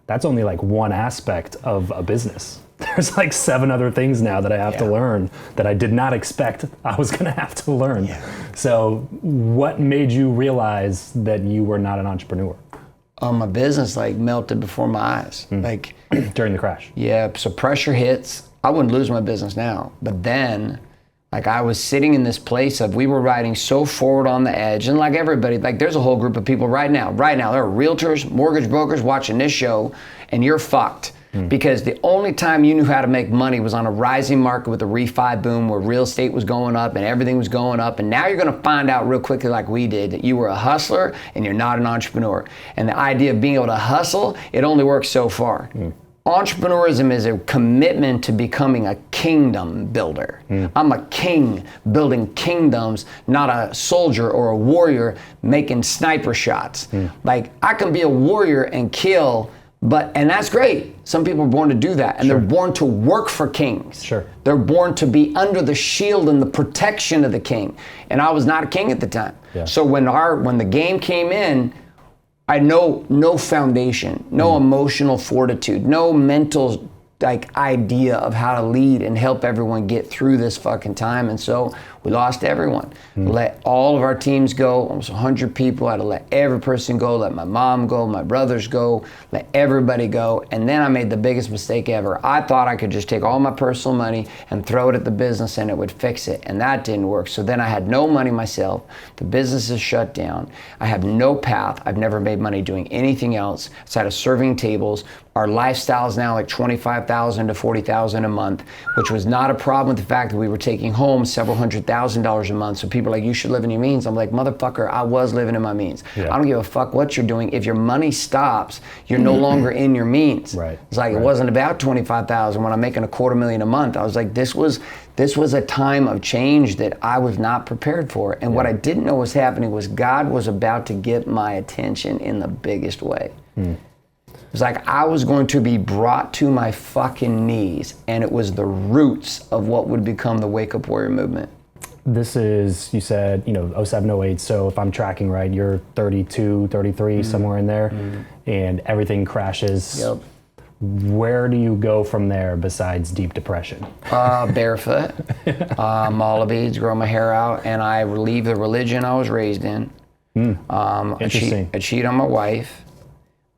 that's only like one aspect of a business. There's like 7 other things now that I have to learn that I did not expect I was going to have to learn. So what made you realize that you were not an entrepreneur? My business like melted before my eyes. Like during the crash. Yeah, so pressure hits. I wouldn't lose my business now. But then like I was sitting in this place of we were riding so forward on the edge, and like everybody, like there's a whole group of people right now, there are realtors, mortgage brokers watching this show, and you're fucked. Because the only time you knew how to make money was on a rising market with a refi boom where real estate was going up and everything was going up. And now you're going to find out real quickly like we did that you were a hustler and you're not an entrepreneur. And the idea of being able to hustle, it only works so far. Entrepreneurism is a commitment to becoming a kingdom builder. I'm a king building kingdoms, not a soldier or a warrior making sniper shots. Like I can be a warrior and kill, and that's great. Some people are born to do that, and they're born to work for kings. They're born to be under the shield and the protection of the king. And I was not a king at the time. So when the game came in, I had no foundation, no emotional fortitude, no mental idea of how to lead and help everyone get through this fucking time. And so we lost everyone. Let all of our teams go, almost 100 people. I had to let every person go, let my mom go, my brothers go, let everybody go. And then I made the biggest mistake ever. I thought I could just take all my personal money and throw it at the business and it would fix it. And that didn't work. So then I had no money myself. The business is shut down. I have no path. I've never made money doing anything else outside of serving tables. Our lifestyle is now like $25,000 to $40,000 a month, which was not a problem with the fact that we were taking home several $100,000 a month. So people are like, you should live in your means. I'm like, motherfucker, I was living in my means. I don't give a fuck what you're doing. If your money stops, you're no longer in your means. It's like it wasn't about $25,000 when I'm making $250,000 a month. I was like, this was a time of change that I was not prepared for. And what I didn't know was happening was God was about to get my attention in the biggest way. It was like I was going to be brought to my fucking knees, and it was the roots of what would become the Wake Up Warrior movement. this is, you said, 07, 08. So if I'm tracking right, you're 32, 33, somewhere in there, and everything crashes. Yep. Where do you go from there besides deep depression? Barefoot, mala beads, grow my hair out, and I leave the religion I was raised in. Interesting. I cheat on my wife.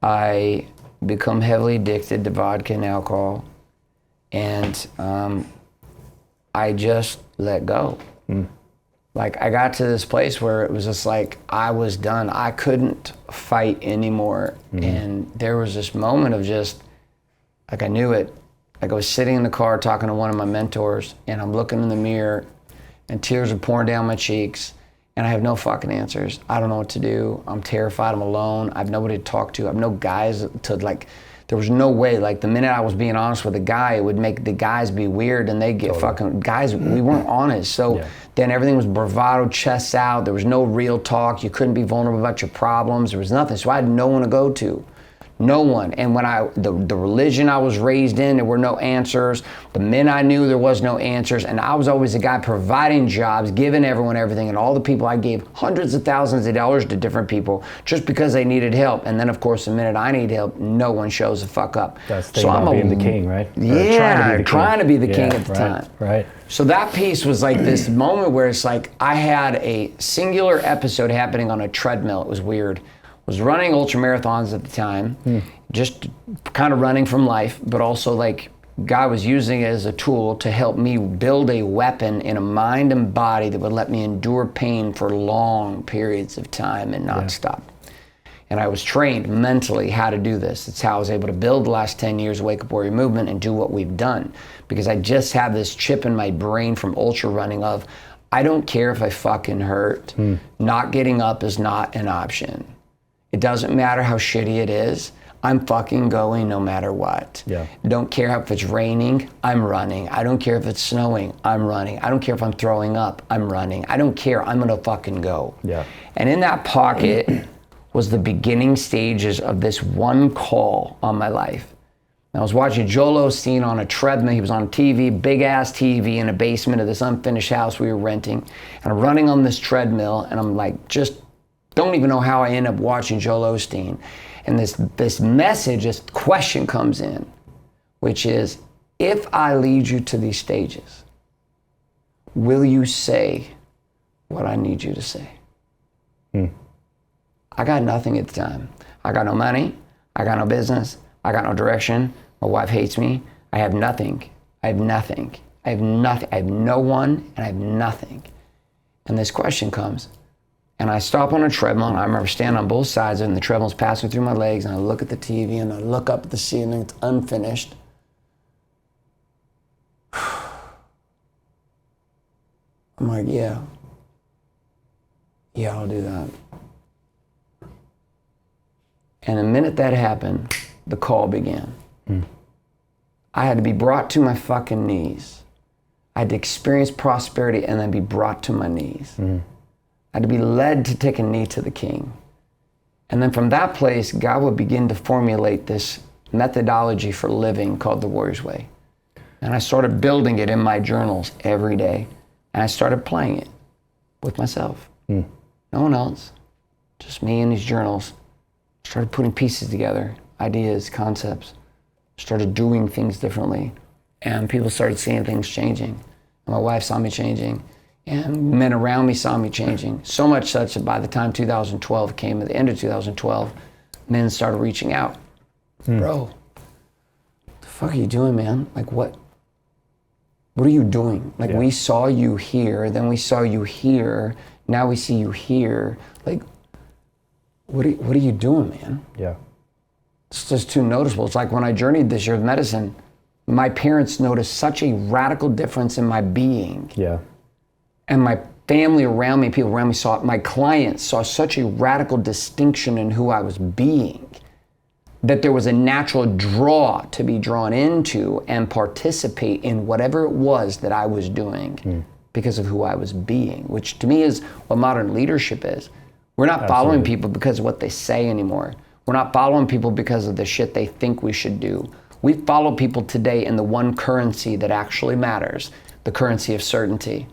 I become heavily addicted to vodka and alcohol, and I just let go. Like, I got to this place where it was just like I was done. I couldn't fight anymore, and there was this moment of just, like, I knew it. Like, I was sitting in the car talking to one of my mentors, and I'm looking in the mirror, and tears are pouring down my cheeks, and I have no fucking answers. I don't know what to do. I'm terrified. I'm alone. I have nobody to talk to. I have no guys to, like, there was no way. Like, the minute I was being honest with a guy, it would make the guys be weird, and they get fucking, guys, we weren't honest. So then everything was bravado, chests out. There was no real talk. You couldn't be vulnerable about your problems. There was nothing. So I had no one to go to. No one. And when the religion I was raised in, there were no answers. The men I knew, there was no answers. And I was always the guy providing jobs, giving everyone everything. And all the people, I gave hundreds of thousands of dollars to different people just because they needed help. And then, of course, the minute I need help, no one shows the fuck up. That's the thing about being the king, right? Yeah, trying to be the king at the time. Right. So that piece was like this moment where it's like I had a singular episode happening on a treadmill. It was weird. Was running ultra marathons at the time, just kind of running from life, but also like God was using it as a tool to help me build a weapon in a mind and body that would let me endure pain for long periods of time and not stop. And I was trained mentally how to do this. It's how I was able to build the last 10 years of Wake Up Warrior Movement and do what we've done. Because I just have this chip in my brain from ultra running of, I don't care if I fucking hurt. Not getting up is not an option. It doesn't matter how shitty it is. I'm fucking going no matter what. Don't care if it's raining, I'm running. I don't care if it's snowing, I'm running. I don't care if I'm throwing up, I'm running. I don't care, I'm gonna fucking go. And in that pocket was the beginning stages of this one call on my life. I was watching Joel Osteen on a treadmill. He was on TV, big ass TV in a basement of this unfinished house we were renting. And I'm running on this treadmill, and I'm like, just don't even know how I end up watching Joel Osteen. And this message, this question comes in, which is, if I lead you to these stages, will you say what I need you to say? I got nothing at the time. I got no money. I got no business. I got no direction. My wife hates me. I have nothing. I have nothing. I have nothing. I have no one, and I have nothing. And this question comes. And I stop on a treadmill, and I remember standing on both sides, and the treadmill's passing through my legs, and I look at the TV, and I look up at the ceiling, it's unfinished. I'm like, yeah, I'll do that. And the minute that happened, the call began. I had to be brought to my fucking knees. I had to experience prosperity and then be brought to my knees. I had to be led to take a knee to the king. And then from that place, God would begin to formulate this methodology for living called the Warrior's Way. And I started building it in my journals every day. And I started playing it with myself. No one else, just me and these journals. Started putting pieces together, ideas, concepts. Started doing things differently. And people started seeing things changing. And my wife saw me changing. And men around me saw me changing. So much such that by the time 2012 came, at the end of 2012, men started reaching out. Bro, what the fuck are you doing, man? Like, what are you doing? Like, we saw you here, then we saw you here, now we see you here. Like, what are you doing, man? It's just too noticeable. It's like when I journeyed this year with medicine, my parents noticed such a radical difference in my being. And my family around me, people around me saw it, my clients saw such a radical distinction in who I was being, that there was a natural draw to be drawn into and participate in whatever it was that I was doing because of who I was being, which to me is what modern leadership is. We're not following people because of what they say anymore. We're not following people because of the shit they think we should do. We follow people today in the one currency that actually matters, the currency of certainty.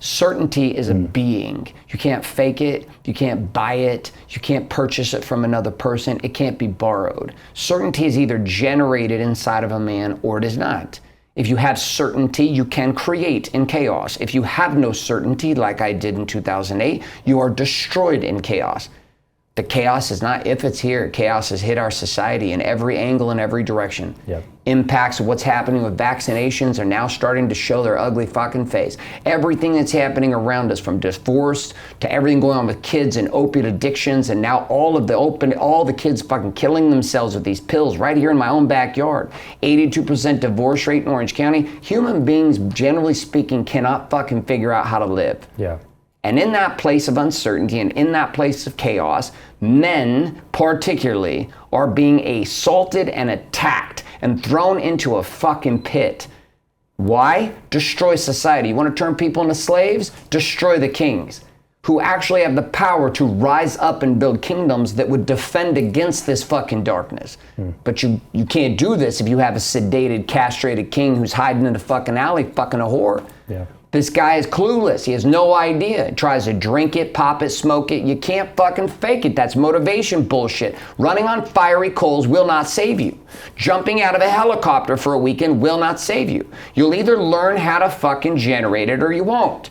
Certainty is a being. You can't fake it. You can't buy it. You can't purchase it from another person. It can't be borrowed. Certainty is either generated inside of a man or it is not. If you have certainty, you can create in chaos. If you have no certainty, like I did in 2008, you are destroyed in chaos. The chaos is not if it's here. Chaos has hit our society in every angle, in every direction. Yep. Impacts of what's happening with vaccinations are now starting to show their ugly fucking face. Everything that's happening around us, from divorce to everything going on with kids and opiate addictions, and now all the kids fucking killing themselves with these pills right here in my own backyard. 82% divorce rate in Orange County. Human beings, generally speaking, cannot fucking figure out how to live. Yeah. And in that place of uncertainty and in that place of chaos, men particularly are being assaulted and attacked and thrown into a fucking pit. Why? Destroy society. You want to turn people into slaves? Destroy the kings who actually have the power to rise up and build kingdoms that would defend against this fucking darkness. But you can't do this if you have a sedated, castrated king who's hiding in a fucking alley fucking a whore. Yeah. This guy is clueless. He has no idea. He tries to drink it, pop it, smoke it. You can't fucking fake it. That's motivation bullshit. Running on fiery coals will not save you. Jumping out of a helicopter for a weekend will not save you. You'll either learn how to fucking generate it or you won't.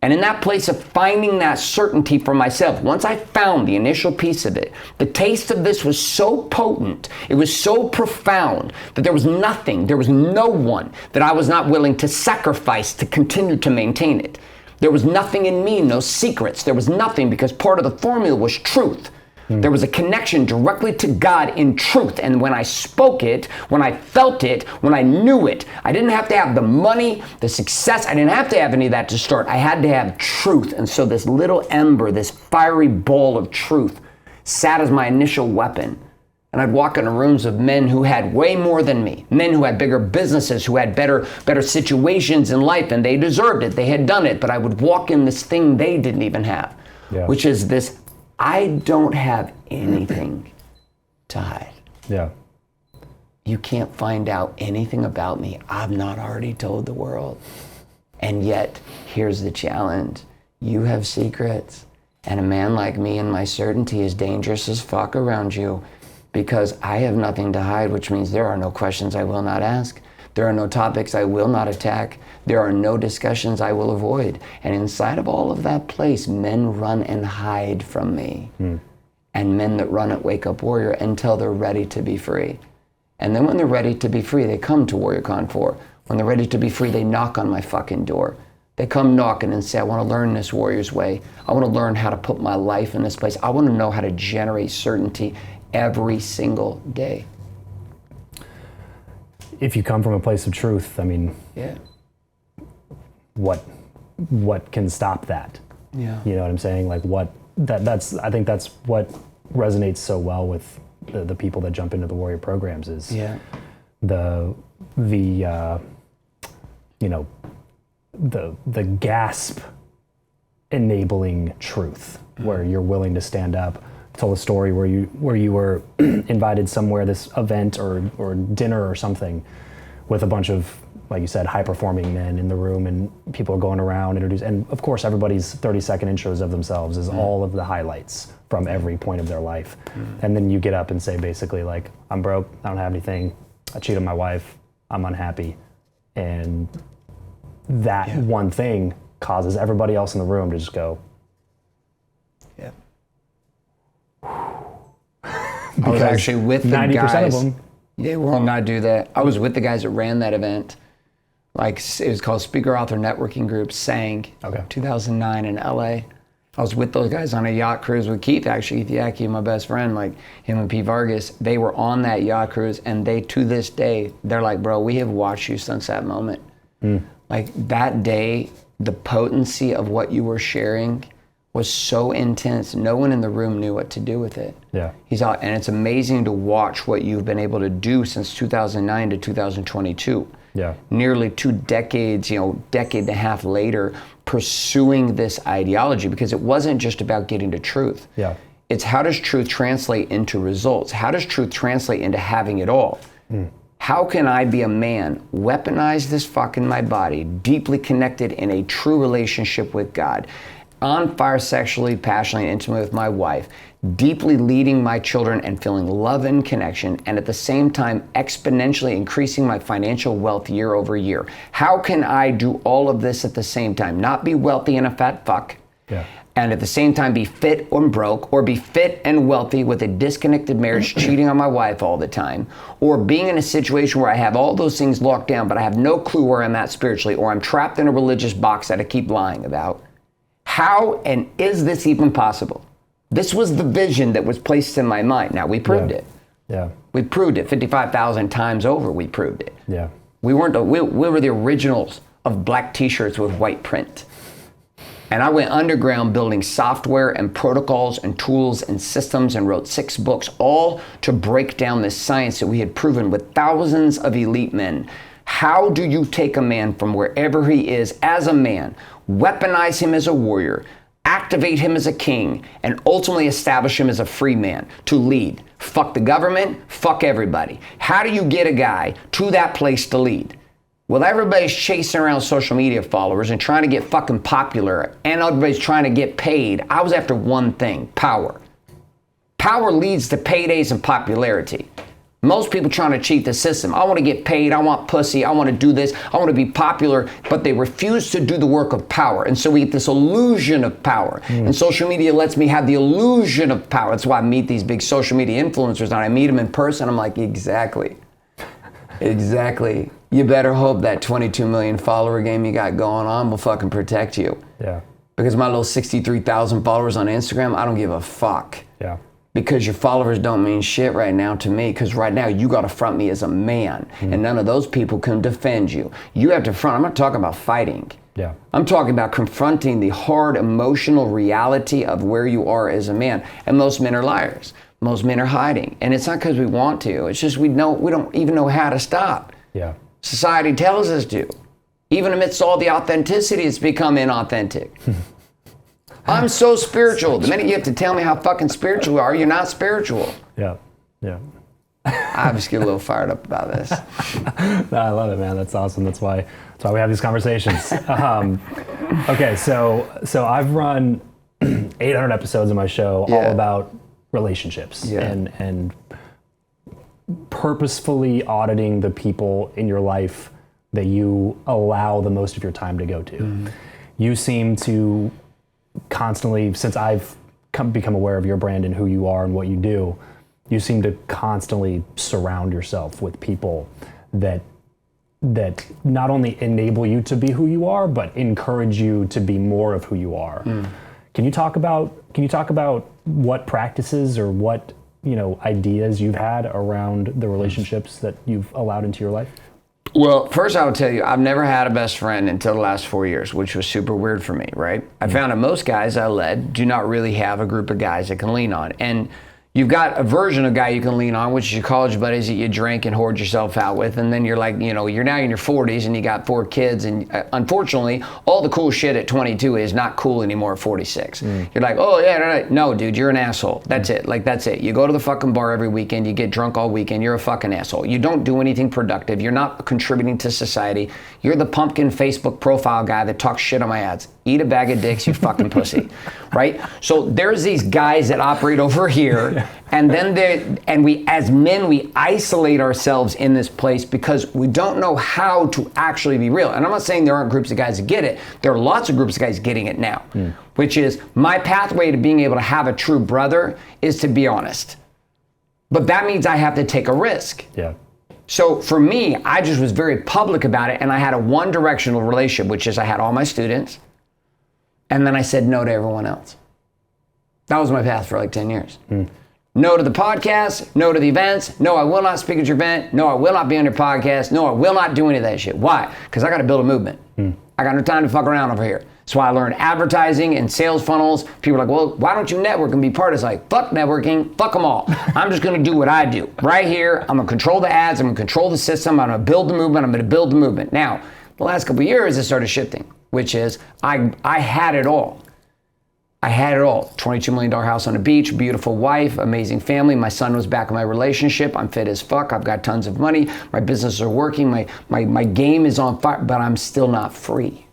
And in that place of finding that certainty for myself, once I found the initial piece of it, the taste of this was so potent, it was so profound, that there was nothing, there was no one that I was not willing to sacrifice to continue to maintain it. There was nothing in me, no secrets. There was nothing, because part of the formula was truth. There was a connection directly to God in truth. And when I spoke it, when I felt it, when I knew it, I didn't have to have the money, the success. I didn't have to have any of that to start. I had to have truth. And so this little ember, this fiery ball of truth, sat as my initial weapon. And I'd walk into rooms of men who had way more than me, men who had bigger businesses, who had better situations in life, and they deserved it. They had done it. But I would walk in this thing they didn't even have, which is this: I don't have anything to hide. Yeah. You can't find out anything about me I've not already told the world. And yet, here's the challenge. You have secrets. And a man like me and my certainty is dangerous as fuck around you, because I have nothing to hide, which means there are no questions I will not ask. There are no topics I will not attack. There are no discussions I will avoid. And inside of all of that place, men run and hide from me. And men that run at Wake Up Warrior until they're ready to be free. And then when they're ready to be free, they come to WarriorCon 4. When they're ready to be free, they knock on my fucking door. They come knocking and say, I want to learn this warrior's way. I want to learn how to put my life in this place. I want to know how to generate certainty every single day. If you come from a place of truth, I mean, what can stop that? Yeah. You know what I'm saying? Like I think that's what resonates so well with the people that jump into the warrior programs is the gasp enabling truth, where you're willing to stand up. Told a story where you were invited somewhere, this event or dinner or something, with a bunch of, like you said, high-performing men in the room, and people are going around introducing, and of course everybody's 30-second intros of themselves is all of the highlights from every point of their life. And then you get up and say basically like, I'm broke, I don't have anything, I cheated on my wife, I'm unhappy. And that one thing causes everybody else in the room to just go, I was actually with the 90% guys. of them. They will not do that. I was with the guys that ran that event. Like, it was called Speaker Author Networking Group, SANG, 2009 in LA. I was with those guys on a yacht cruise with Keith, actually. Keith Yackey, my best friend, like him and Pete Vargas. They were on that yacht cruise, and they, to this day, they're like, bro, we have watched you since that moment. Like, that day, the potency of what you were sharing was so intense, no one in the room knew what to do with it. He's out, and it's amazing to watch what you've been able to do since 2009 to 2022. Nearly 2 decades, decade and a half later, pursuing this ideology, because it wasn't just about getting to truth. It's how does truth translate into results? How does truth translate into having it all? How can I be a man, weaponize this fuck in my body, deeply connected in a true relationship with God, on fire sexually, passionately, and intimately with my wife, deeply leading my children and feeling love and connection, and at the same time exponentially increasing my financial wealth year over year? How can I do all of this at the same time? Not be wealthy and a fat fuck, and at the same time be fit or broke, or be fit and wealthy with a disconnected marriage, cheating on my wife all the time, or being in a situation where I have all those things locked down, but I have no clue where I'm at spiritually, or I'm trapped in a religious box that I keep lying about. How and is this even possible? This was the vision that was placed in my mind. Now, we proved it. We proved it 55,000 times over. We proved it. We were the originals of black t-shirts with white print. And I went underground building software and protocols and tools and systems and wrote 6 books, all to break down this science that we had proven with thousands of elite men. How do you take a man from wherever he is as a man, weaponize him as a warrior, activate him as a king, and ultimately establish him as a free man to lead? Fuck the government, fuck everybody. How do you get a guy to that place to lead? Well, everybody's chasing around social media followers and trying to get fucking popular, and everybody's trying to get paid. I was after one thing: power. Power leads to paydays and popularity. Most people trying to cheat the system. I want to get paid, I want pussy, I want to do this, I want to be popular, but they refuse to do the work of power. And so we get this illusion of power. And social media lets me have the illusion of power. That's why I meet these big social media influencers, and I meet them in person, I'm like, exactly. You better hope that 22 million follower game you got going on will fucking protect you. Because my little 63,000 followers on Instagram, I don't give a fuck. Because your followers don't mean shit right now to me, because right now you got to front me as a man, and none of those people can defend you. You have to front. I'm not talking about fighting. I'm talking about confronting the hard emotional reality of where you are as a man. And most men are liars. Most men are hiding. And it's not because we want to. It's just we don't even know how to stop. Society tells us to. Even amidst all the authenticity, it's become inauthentic. I'm so spiritual. The minute you have to tell me how fucking spiritual you are, you're not spiritual. I just get a little fired up about this. No, I love it, man. That's awesome. That's why we have these conversations. Okay, so I've run 800 episodes of my show all about relationships and purposefully auditing the people in your life that you allow the most of your time to go to. You seem to constantly, since I've become aware of your brand and who you are and what you do, you seem to constantly surround yourself with people that not only enable you to be who you are, but encourage you to be more of who you are. Can you talk about what practices or what ideas you've had around the relationships that you've allowed into your life? Well, first I will tell you, I've never had a best friend until the last 4 years, which was super weird for me, right? I found that most guys I led do not really have a group of guys that can lean on. And you've got a version of guy you can lean on, which is your college buddies that you drink and hoard yourself out with. And then you're like, you're now in your 40s and you got 4 kids. And unfortunately, all the cool shit at 22 is not cool anymore at 46. You're like, oh yeah, no, dude, you're an asshole. That's it. Like, that's it. You go to the fucking bar every weekend, you get drunk all weekend, you're a fucking asshole. You don't do anything productive. You're not contributing to society. You're the pumpkin Facebook profile guy that talks shit on my ads. Eat a bag of dicks, you fucking pussy, right? So there's these guys that operate over here, and then we, as men, we isolate ourselves in this place because we don't know how to actually be real. And I'm not saying there aren't groups of guys that get it. There are lots of groups of guys getting it now, which is my pathway to being able to have a true brother is to be honest. But that means I have to take a risk. So for me, I just was very public about it, and I had a one-directional relationship, which is I had all my students, and then I said no to everyone else. That was my path for like 10 years. No to the podcast, no to the events, no, I will not speak at your event, no, I will not be on your podcast, no, I will not do any of that shit. Why? Because I got to build a movement. I got no time to fuck around over here. That's why I learned advertising and sales funnels. People are like, well, why don't you network and be part of it? It's like, fuck networking, fuck them all. I'm just going to do what I do. Right here, I'm going to control the ads, I'm going to control the system, I'm going to build the movement, I'm going to build the movement. Now, the last couple of years, it started shifting, which is I had it all. I had it all. $22 million house on the beach, beautiful wife, amazing family. My son was back in my relationship. I'm fit as fuck. I've got tons of money. My businesses are working. My game is on fire, but I'm still not free.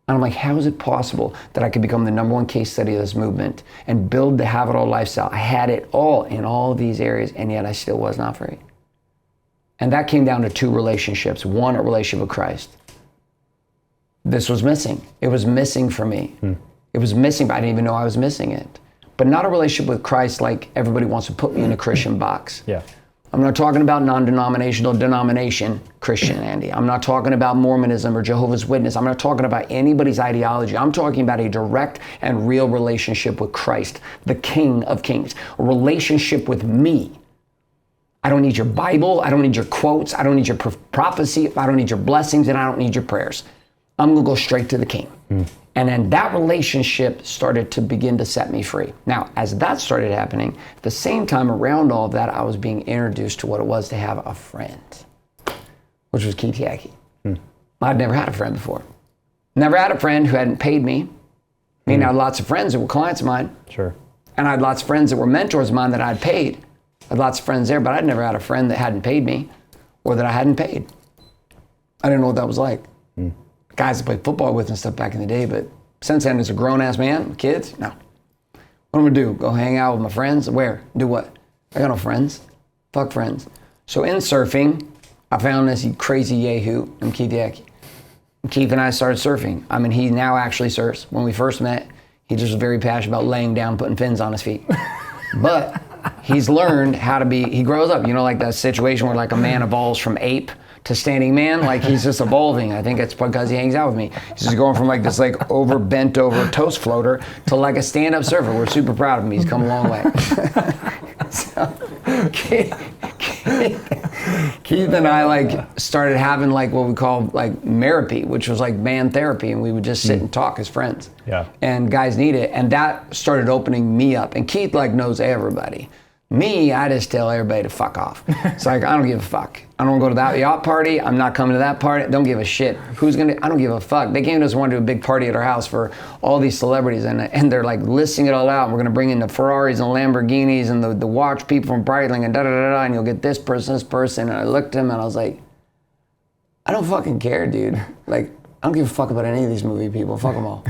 And I'm like, how is it possible that I could become the #1 case study of this movement and build the have it all lifestyle? I had it all in all of these areas, and yet I still was not free. And that came down to 2 relationships. One, a relationship with Christ. This was missing. It was missing for me. It was missing, but I didn't even know I was missing it. But not a relationship with Christ like everybody wants to put me in a Christian box. Yeah. I'm not talking about non-denominational denomination Christianity. I'm not talking about Mormonism or Jehovah's Witness. I'm not talking about anybody's ideology. I'm talking about a direct and real relationship with Christ, the King of Kings, a relationship with me. I don't need your Bible. I don't need your quotes. I don't need your prophecy. I don't need your blessings, and I don't need your prayers. I'm going to go straight to the King. And then that relationship started to begin to set me free. Now, as that started happening, at the same time around all of that, I was being introduced to what it was to have a friend, which was Keith Yackey. I'd never had a friend before. Never had a friend who hadn't paid me. I mean, I had lots of friends that were clients of mine. Sure. And I had lots of friends that were mentors of mine that I'd paid. I had lots of friends there, but I'd never had a friend that hadn't paid me or that I hadn't paid. I didn't know what that was like. Guys I played football with and stuff back in the day, but since then, as a grown-ass man, kids, no. What am I gonna do? Go hang out with my friends? Where? Do what? I got no friends. Fuck friends. So in surfing, I found this crazy yahoo named Keith Yackey. Keith and I started surfing. I mean, he now actually surfs. When we first met, he just was very passionate about laying down, putting fins on his feet. But he's learned how to be, he grows up, you know, like that situation where like a man evolves from ape to standing man, like he's just evolving. I think it's because he hangs out with me. He's just going from like this like bent over toast floater to like a stand-up surfer. We're super proud of him. He's come a long way. So, Keith and I like started having like what we call like therapy, which was like man therapy, and we would just sit and talk as friends. Yeah. And guys need it, and that started opening me up. And Keith like knows everybody. Me, I just tell everybody to fuck off. It's like, I don't give a fuck. I don't go to that yacht party. I'm not coming to that party. Don't give a shit. Who's gonna, I don't give a fuck. They came to us, wanted to do a big party at our house for all these celebrities, and they're like listing it all out. We're gonna bring in the Ferraris and Lamborghinis and the watch people from Breitling and da-da-da-da, and you'll get this person. And I looked at him and I was like, I don't fucking care, dude. Like, I don't give a fuck about any of these movie people. Fuck them all.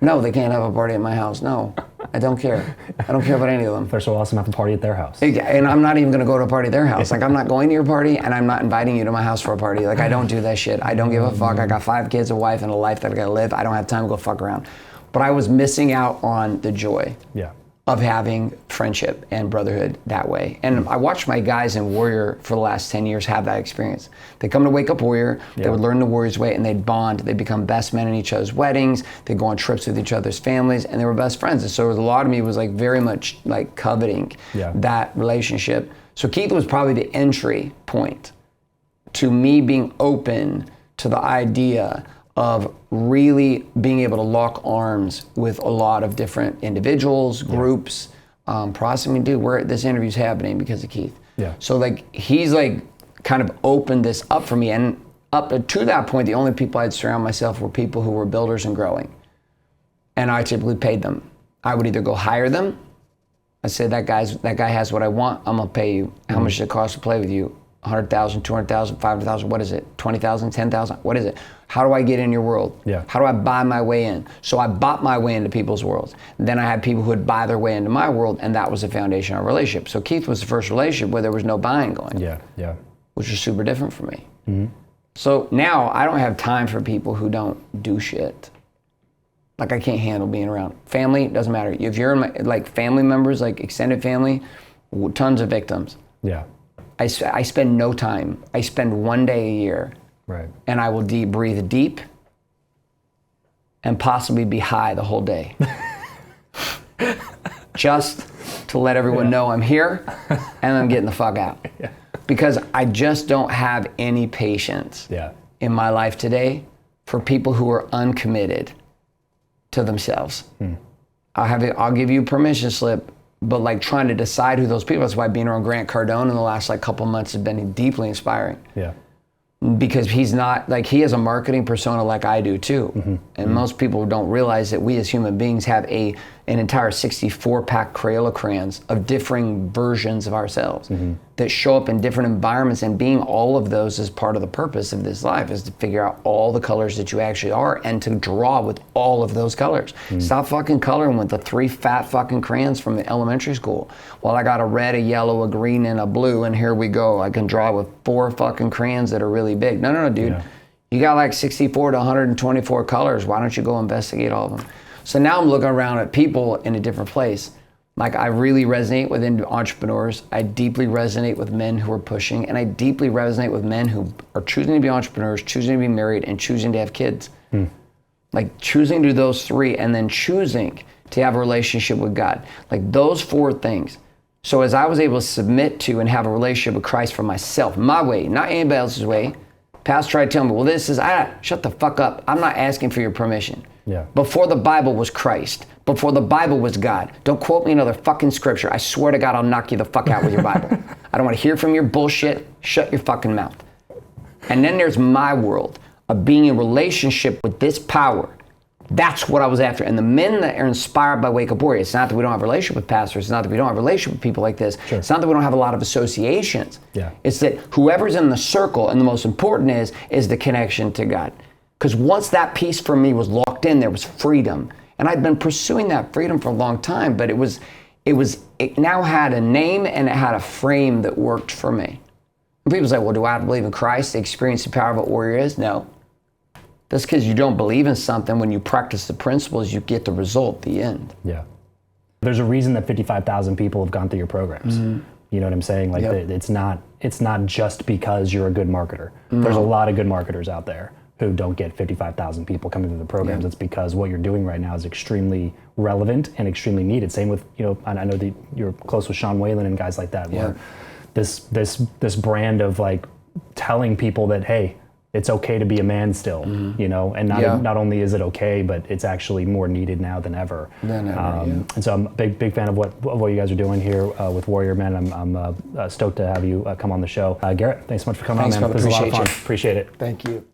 No, they can't have a party at my house. No, I don't care. I don't care about any of them. They're so awesome, have a party at their house. And I'm not even going to go to a party at their house. Like, I'm not going to your party, and I'm not inviting you to my house for a party. Like, I don't do that shit. I don't give a fuck. I got 5 kids, a wife, and a life that I got to live. I don't have time to go fuck around. But I was missing out on the joy of having friendship and brotherhood that way. And I watched my guys in Warrior for the last 10 years have that experience. They come to Wake Up Warrior, they would learn the Warrior's way, and they'd bond. They'd become best men in each other's weddings. They'd go on trips with each other's families, and they were best friends. And so a lot of me was like very much like coveting that relationship. So Keith was probably the entry point to me being open to the idea of really being able to lock arms with a lot of different individuals, groups, processing. Dude, this interview's happening because of Keith. So like, he's like kind of opened this up for me. And up to that point, the only people I'd surround myself were people who were builders and growing. And I typically paid them. I would either go hire them. I said, that guy has what I want. I'm gonna pay you. How much does it cost to play with you? 100,000, 200,000, 500,000, what is it? 20,000, 10,000, what is it? How do I get in your world? How do I buy my way in? So I bought my way into people's worlds. Then I had people who would buy their way into my world, and that was the foundation of our relationship. So Keith was the first relationship where there was no buying going. Which is super different for me. So now I don't have time for people who don't do shit. Like, I can't handle being around. Family, doesn't matter. If you're in my, like, family members, like extended family, tons of victims. I spend no time. I spend 1 day a year, and I will breathe deep and possibly be high the whole day. Just to let everyone know I'm here and I'm getting the fuck out. Because I just don't have any patience in my life today for people who are uncommitted to themselves. I'll give you a permission slip, but like trying to decide who those people are. That's why being around Grant Cardone in the last like couple months has been deeply inspiring. because he's not, like, he has a marketing persona like I do too. And most people don't realize that we as human beings have an entire 64-pack Crayola crayons of differing versions of ourselves that show up in different environments, and being all of those is part of the purpose of this life, is to figure out all the colors that you actually are and to draw with all of those colors. Stop fucking coloring with the 3 fat fucking crayons from the elementary school. Well, I got a red, a yellow, a green, and a blue, and here we go. I can draw with 4 fucking crayons that are really big. No, dude. Yeah. You got like 64 to 124 colors. Why don't you go investigate all of them? So now I'm looking around at people in a different place. Like, I really resonate with entrepreneurs. I deeply resonate with men who are pushing, and I deeply resonate with men who are choosing to be entrepreneurs, choosing to be married, and choosing to have kids. Like, choosing to do those 3, and then choosing to have a relationship with God. Like, those 4 things. So as I was able to submit to and have a relationship with Christ for myself, my way, not anybody else's way. Pastor tried to tell me, well, this is, shut the fuck up. I'm not asking for your permission. Yeah. Before the Bible was Christ, before the Bible was God. Don't quote me another fucking scripture. I swear to God, I'll knock you the fuck out with your Bible. I don't want to hear from your bullshit. Shut your fucking mouth. And then there's my world of being in relationship with this power. That's what I was after. And the men that are inspired by Wake Up Warrior, it's not that we don't have a relationship with pastors. It's not that we don't have a relationship with people like this. Sure. It's not that we don't have a lot of associations. Yeah. It's that whoever's in the circle, and the most important is the connection to God. Because once that piece for me was locked in, there was freedom. And I'd been pursuing that freedom for a long time, but it now had a name and it had a frame that worked for me. And people say, well, do I have to believe in Christ to experience the power of what warrior is? No. That's because you don't believe in something. When you practice the principles, you get the result, the end. Yeah. There's a reason that 55,000 people have gone through your programs. You know what I'm saying? Like, it's not just because you're a good marketer. There's a lot of good marketers out there who don't get 55,000 people coming through the programs. It's because what you're doing right now is extremely relevant and extremely needed. Same with, I know that you're close with Sean Whalen and guys like that, where this brand of, like, telling people that, hey, it's okay to be a man still, and not only is it okay, but it's actually more needed now than ever. And so I'm a big fan of what you guys are doing here with Warrior Men. I'm stoked to have you come on the show. Garrett, thanks so much for coming on, man. This was a lot of fun. Appreciate it. Thank you.